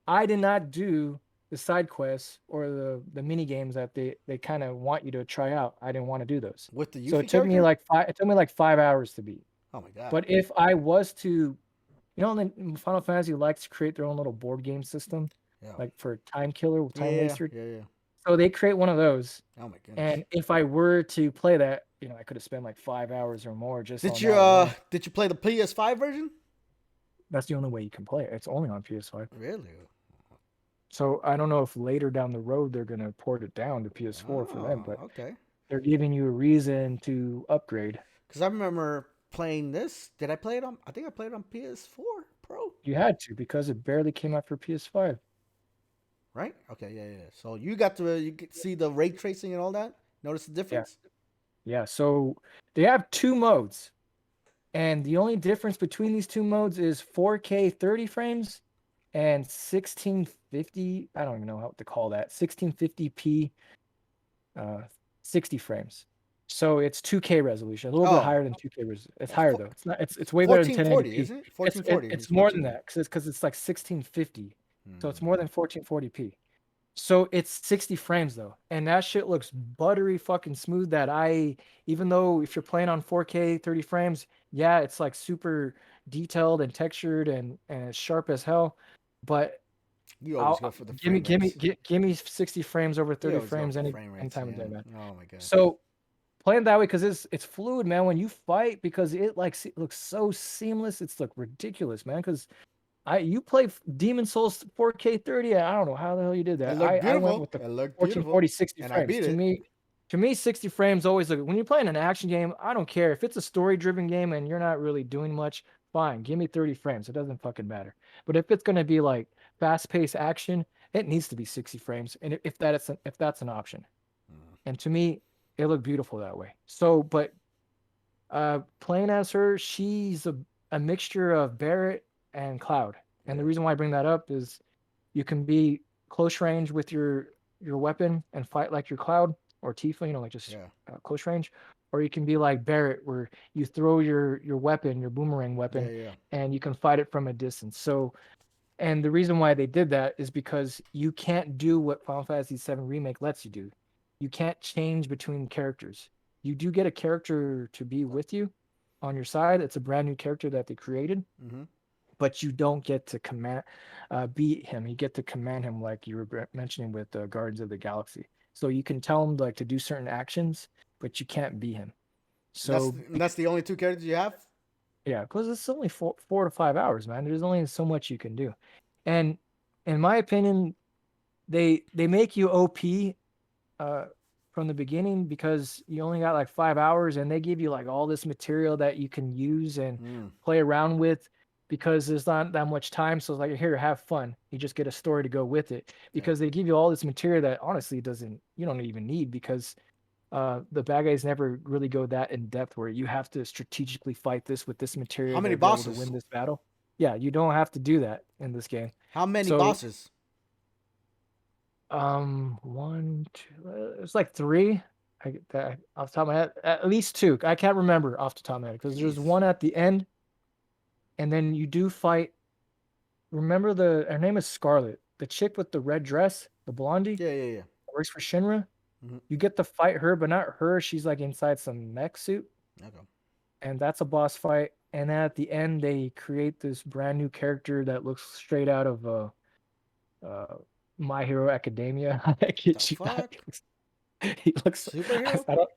I did not do the side quests or the mini games that they kind of want you to try out. I didn't want to do those. with the So Yuffie character? it took me like 5 hours to beat. Oh my god. But if I was to, Final Fantasy likes to create their own little board game system, Yeah. like for time killer, time Yeah. waster. Yeah. Yeah. So they create one of those. Oh my goodness. And if I were to play that, I could have spent like 5 hours or more just Did on you that alone. did you play the PS5 version? That's the only way you can play it. It's only on PS5. Really? So I don't know if later down the road they're gonna port it down to PS4 for them, Oh, but okay. they're giving you a reason to upgrade. Because I remember playing this. Did I play it on? I think I played it on PS4 Pro. You had to because it barely came out for PS5. Right? Okay, yeah, yeah. So you got to see the ray tracing and all that. Notice the Yeah, difference? yeah. So they have two modes, and the only difference between these two modes is 4K 30 frames and 1650. I don't even know how to call that. 1650p, uh, 60 frames. So it's 2K resolution, a little bit Oh, higher than 2K resolution. It's it's higher though. It's not. It's way better than 1440, 1080p. isn't it? It's 1440 it's is more what you than mean. that because it's like 1650. So it's Hmm. more than 1440p. So it's 60 frames though, and that shit looks buttery fucking smooth. Even though if you're playing on 4K 30 frames, yeah, it's like super detailed and textured and as sharp as hell. But You always I'll go for the give me frame rates. give me 60 frames over You 30 always go frames for any frame rates, time of day, man. man. Oh my god. So playing that way because it's fluid, man. When you fight, because it like looks so seamless, it's like ridiculous, man. Because you play Demon Souls 4K 30. I don't know how the hell you did It that. looked I went beautiful. with the It looked beautiful, 1440 60 and I frames. beat it. To me, 60 frames always look. When you're playing an action game, I don't care if it's a story-driven game and you're not really doing much. Fine, give me 30 frames. It doesn't fucking matter. But if it's gonna be like fast-paced action, it needs to be 60 frames. And if that's an option. Mm. And to me, it looked beautiful that way. So, but playing as her, she's a mixture of Barrett and Cloud. And the Yeah, reason why I bring that up is you can be close range with your weapon and fight like your Cloud or Tifa, like just yeah, close range, or you can be like Barrett, where you throw your weapon, your boomerang yeah, weapon, yeah. and you can fight it from a distance. So, and the reason why they did that is because you can't do what Final Fantasy VII Remake lets you do. You can't change between characters. You do get a character to be with you on your side. It's a brand new character that they created, Mm-hmm. but you don't get to beat him. You get to command him like you were mentioning with Guardians of the Galaxy. So you can tell him like to do certain actions, but you can't beat him. That's So that's the only two characters you have. yeah, because it's only 4 to 5 hours, man. There's only so much you can do. And in my opinion, they make you OP uh from the beginning because you only got like 5 hours and they give you like all this material that you can use and Mm. play around with because there's not that much time. So it's like here, have fun. You just get a story to go with it Yeah. because they give you all this material that honestly you don't even need because the bad guys never really go that in depth where you have to strategically fight this with this How material many to be able to bosses? win this battle. Yeah, you don't have to do that in this game. How many So, bosses? one, two, it's like three. Off the top of my head, at least two. I can't remember off the top of my head because there's Jeez. one at the end, and then you do fight. Remember her name is Scarlet, the chick with the red dress, the blondie, Yeah, yeah, yeah. works for Shinra. Mm-hmm. You get to fight her, but not her. She's like inside some mech suit, Okay. and that's a boss fight. And then at the end, they create this brand new character that looks straight out of uh, My Hero Academia. I The kid you not. fuck? He looks. Superhero? I don't.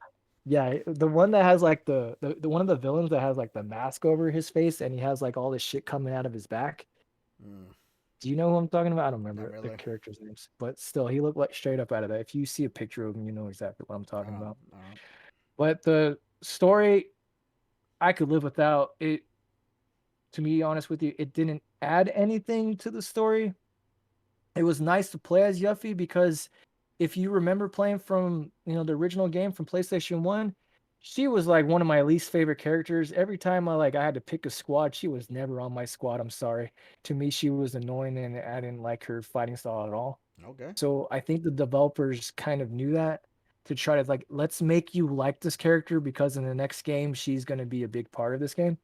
Yeah, the one that has like the one of the villains that has like the mask over his face, and he has like all this shit coming out of his back. Mm, Do you know who I'm talking about? I don't not remember the really. character's names, but still, he looked like straight up out of that. If you see a picture of him, you know exactly what I'm talking Oh, about. all right. But the story, I could live without it. To be honest with you, it didn't add anything to the story. It was nice to play as Yuffie because if you remember playing from the original game from PlayStation 1, she was like one of my least favorite characters. Every time I had to pick a squad, she was never on my squad. I'm sorry. To me, she was annoying and I didn't like her fighting style at all. Okay. So I think the developers kind of knew that to try to like let's make you like this character because in the next game she's going to be a big part of this game.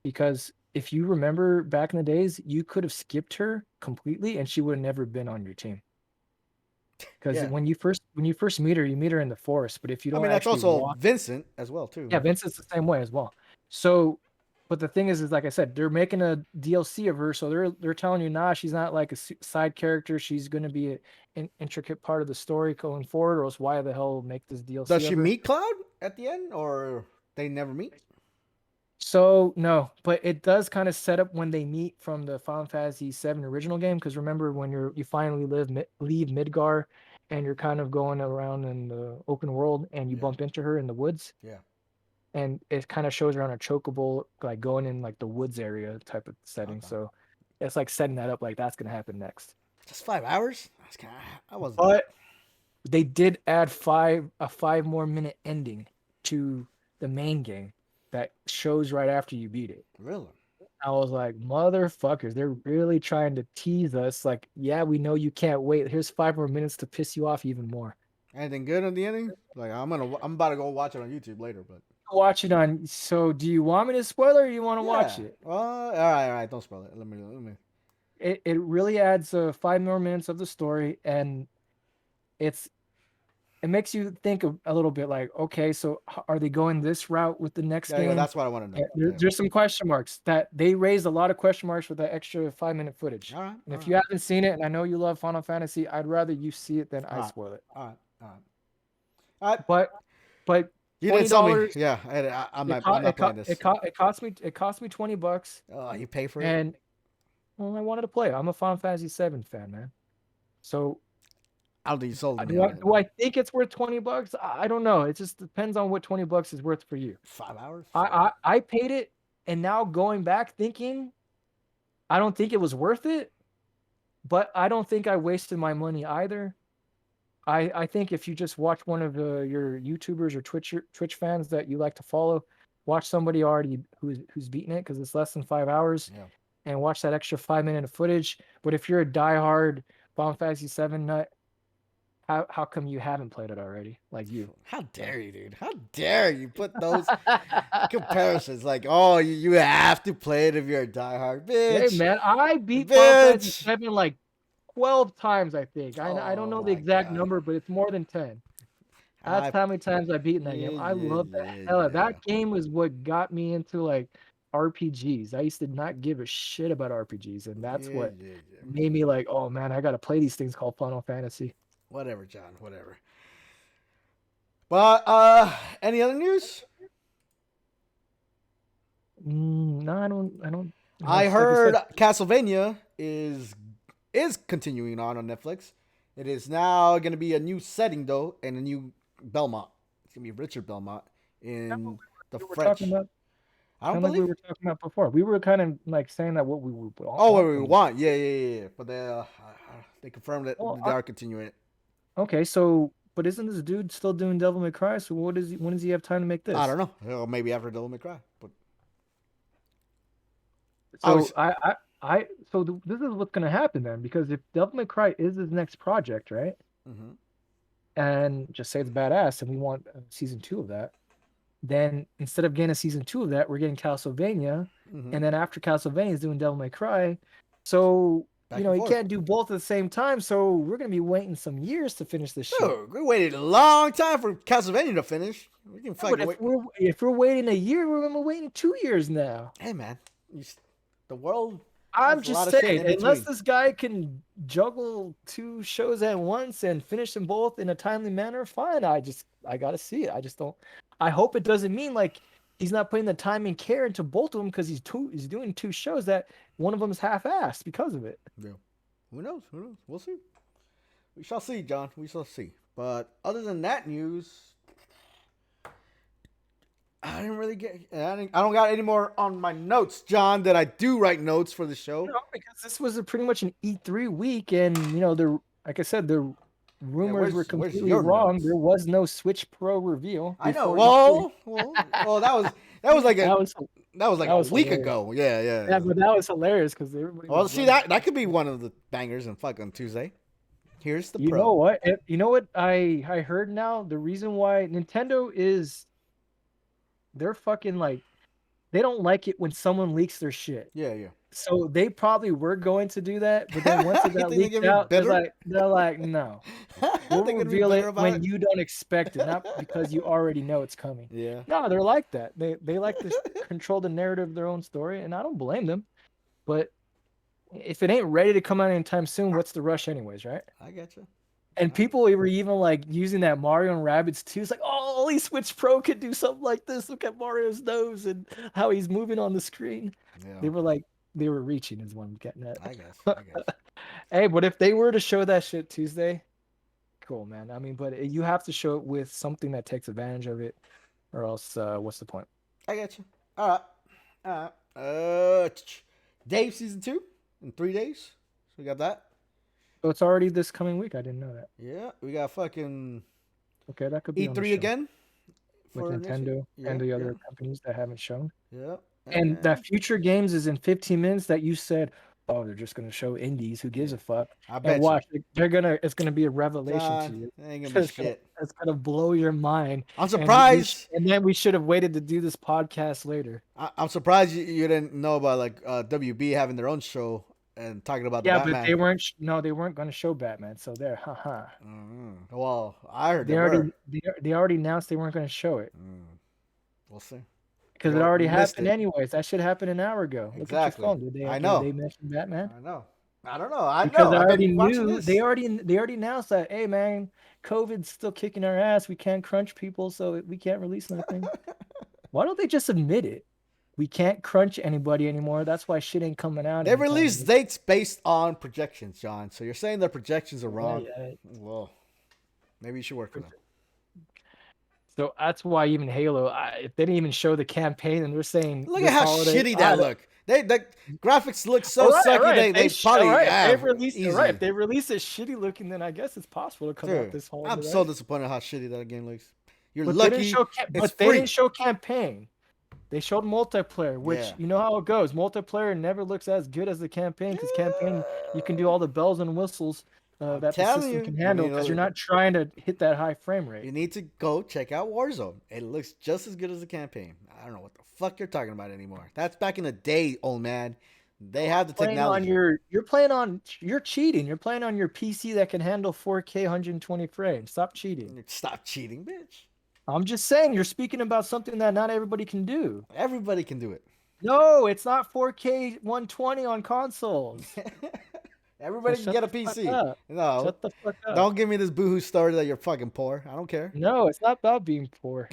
Because if you remember back in the days, you could have skipped her completely and she would have never been on your team. Because Yeah. when you first meet her, you meet her in the forest. But if you I don't mean, that's actually also walk, Vincent as well too. yeah, Vincent's the same way as well. So, but the thing is like I said, they're making a DLC of her, so they're telling you, nah, she's not like a side character. She's going to be an intricate part of the story going forward, or else why the hell make this Does DLC she of her? meet Cloud at the end, or they never meet? So no, but it does kind of set up when they meet from the Final Fantasy VII original game. Because remember when you finally leave Midgar, and you're kind of going around in the open world, and you Yeah. bump into her in the woods, Yeah. and it kind of shows her on a chocobo, like going in like the woods area type of setting. Okay. So it's like setting that up, like that's gonna happen next. Just 5 hours? That's kind of, I wasn't. But they did add a 5 more minute ending to the main game that shows right after you beat it. Really? I was like, motherfuckers, they're really trying to tease us. Like, yeah, we know you can't wait. Here's 5 more minutes to piss you off even more. Anything good on the ending? Like I'm about to go watch it on YouTube later, but Watch it on. So, do you want me to spoil it or you want to watch yeah. it? Well, all right. Don't spoil it. Let me. It really adds 5 more minutes of the story, and it's it makes you think a little bit like, okay, so are they going this route with the next Yeah, yeah. game? That's what I want to Yeah, know. Yeah. there's some question marks that they raised a lot of question marks with that extra 5 minute footage. All right. And All if right. you haven't seen it, and I know you love Final Fantasy, I'd rather you see it than All I right. spoil it. All right. All right. All right. But You didn't tell me. $20, Yeah. it I'm cost not it playing cost this. it cost me $20, Oh, you pay for it? and well, I wanted to play. I'm a Final Fantasy VII fan, man. So I don't think you sold me do I on it. do I think it's worth $20? I don't know. It just depends on what $20 is worth for you. 5 hours? I paid it, and now going back thinking, I don't think it was worth it, but I don't think I wasted my money either. I think if you just watch one of your YouTubers or Twitch fans that you like to follow, watch somebody already who's beaten it because it's less than 5 hours, Yeah. and watch that extra 5 minute of footage. But if you're a diehard Final Fantasy VII nut, how come you haven't played it already? Like you. How dare you, dude? How dare you put those comparisons? Like, oh, you have to play it if you're a diehard Hey bitch. man, I beat Final Fantasy Bitch. VII like 12 times, I think. I don't Oh know the my exact god. number, but it's more than 10. That's I how many times I've beaten that yeah, game. I yeah, love the yeah, hell out. yeah. That game was what got me into like RPGs. I used to not give a shit about RPGs, and that's Yeah, what yeah, yeah. made me like, oh man, I gotta play these things called Final Fantasy. Whatever, John. Whatever. But any other news? No, I don't. I Like I heard said, Castlevania is continuing on Netflix. It is now going to be a new setting though, and a new Belmont. It's going to be Richard Belmont in the we were talking French. about I don't kind of like we believe. were talking about before. We were kind of like saying that what we would Oh, what want we from this. want? Yeah, yeah, yeah. But they confirmed that Well, they are continuing it. okay, so but isn't this dude still doing Devil May Cry? So what is he? When does he have time to make I don't this? know. Or maybe after Devil May Cry. But I So was. this is what's gonna happen then, because if Devil May Cry is his next project, right? Hmm. And just say it's badass, and we want season 2 of that, then instead of getting a season 2 of that, we're getting Castlevania, Hmm. and then after Castlevania is doing Devil May Cry. So Back and he forth. can't do both at the same time. So we're gonna be waiting some years to finish this shit. Dude, we waited a long time for Castlevania to finish. We can But fucking wait. if we're waiting a year, we're gonna be waiting 2 years now. Hey, man. The world I'm has a lot just of shit saying, in unless between. this guy can juggle 2 shows at once and finish them both in a timely manner, fine. I gotta see it. I just don't. I hope it doesn't mean like he's not putting the time and care into both of them because he's doing 2 shows that one of them is half-assed because of it. Yeah. Who knows? Who knows? We'll see. We shall see, John. We shall see. But other than that news, I didn't really get. I don't got any more on my notes, John. That I do write notes for the show. No, because this was pretty much an E3 week, and the like I said, the Yeah. rumors were Where's completely your wrong. notes? There was no Switch Pro reveal I know. before E3. Well. That was like That was like that a was week hilarious. ago. Yeah, Yeah, yeah. but that was hilarious because everybody Well, was see running. that could be one of the bangers and fuck on Tuesday. Here's the You know pro. what? You know what I heard now? The reason why Nintendo is they're fucking like they don't like it when someone leaks their shit. Yeah, yeah. So they probably were going to do that, but then once it You got think they're leaked gonna be out, bitter? they're like, no. We'll They're gonna be reveal bitter it about when it. you don't expect it, not because you already know it's coming. Yeah, No, they're like that. They like to control the narrative of their own story, and I don't blame them. But if it ain't ready to come out anytime soon, what's the rush anyways, right? I get you. And people were even like using that Mario and Rabbids too. It's like, oh, only Switch Pro could do something like this. Look at Mario's nose and how he's moving on the screen. Yeah, They were like, they were reaching, is what I'm getting at. I guess. Hey, but if they were to show that shit Tuesday, cool, man. I mean, but you have to show it with something that takes advantage of it, or else, what's the point? I get you. All right. All right. Dave season 2 in 3 days. So we got that. So it's already this coming week. I didn't know that. Yeah, we got fucking Okay, that could be on the E3 show again with for Nintendo yeah, and the yeah, other companies that haven't shown. yeah. And that future games is in 15 minutes that you said, oh, they're just gonna show indies. Who gives a fuck? I bet And watch, it's gonna be a revelation John, to you. it ain't gonna be shit. It's gonna blow your mind. I'm surprised. And then we should have waited to do this podcast later. I'm surprised you didn't know about like WB having their own show and talking about the Yeah, Batman. but they weren't. No, they weren't gonna show Batman. So there, haha. Well, I heard They already announced they weren't gonna show it. We'll see. Because it already happened anyways. That should happen an hour ago. Exactly. Look at your phone. I know. Did they mention Batman? I know. I don't know. Because know. I already I've been watching knew. this. They already announced that. Hey man, COVID's still kicking our ass. We can't crunch people, so we can't release anything. Why don't they just admit it? We can't crunch anybody anymore. That's why shit ain't coming out. They release dates based on projections, John. So you're saying their projections are wrong? Yeah. Well, maybe you should work for them. So that's why even Halo, if they didn't even show the campaign, and they're saying, look at how shitty that look. The graphics look so sucky. Right. They probably they've released it. Right. If they release it shitty looking, then I guess it's possible to come out this whole. I'm so disappointed how shitty that game looks. You're but lucky. They didn't show campaign. They showed multiplayer, which you know how it goes. Multiplayer never looks as good as the campaign because campaign you can do all the bells and whistles that the system can handle because you're not trying to hit that high frame rate. You need to go check out Warzone. It looks just as good as the campaign. I don't know what the fuck you're talking about anymore. That's back in the day, old man. They have the technology. You're cheating. You're playing on your PC that can handle 4K 120 frames. Stop cheating. Stop cheating, bitch. I'm just saying you're speaking about something that not everybody can do. Everybody can do it. No, it's not 4K 120 on consoles. Everybody can get a PC. No, shut the fuck up. Don't give me this boohoo story that you're fucking poor. I don't care. No, it's not about being poor.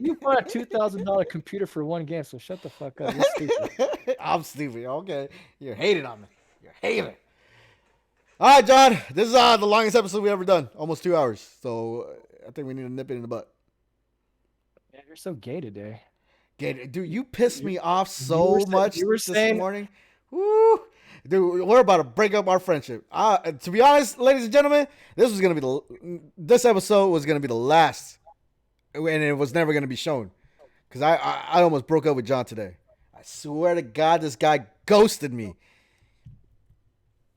You bought a $2,000 computer for one game, so shut the fuck up. You're stupid. I'm stupid. Okay, you're hating on me. You're hating. All right, John. This is the longest episode we've ever done. Almost 2 hours. So I think we need to nip it in the butt. Man, you're so gay today. Gay, dude, you pissed me off so much this morning. Woo. Dude, we're about to break up our friendship. To be honest, ladies and gentlemen, this episode was gonna be the last, and it was never gonna be shown, because I almost broke up with John today. I swear to God, this guy ghosted me.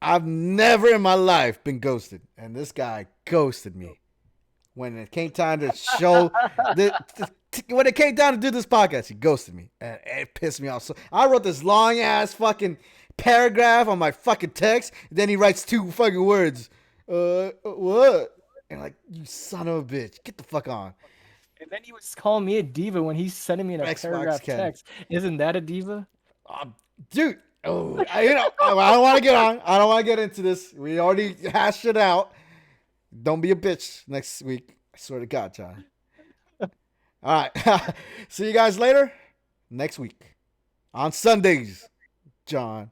I've never in my life been ghosted, and this guy ghosted me when it came time to show when it came down to do this podcast. He ghosted me, and it pissed me off. So I wrote this long ass fucking paragraph on my fucking text. Then he writes 2 fucking words. What? And like, you son of a bitch, get the fuck on. And then he was calling me a diva when he's sending me in a paragraph text. Isn't that a diva? Dude, I don't want to get on. I don't want to get into this. We already hashed it out. Don't be a bitch next week. I swear to God, John. All right. See you guys later next week on Sundays, John.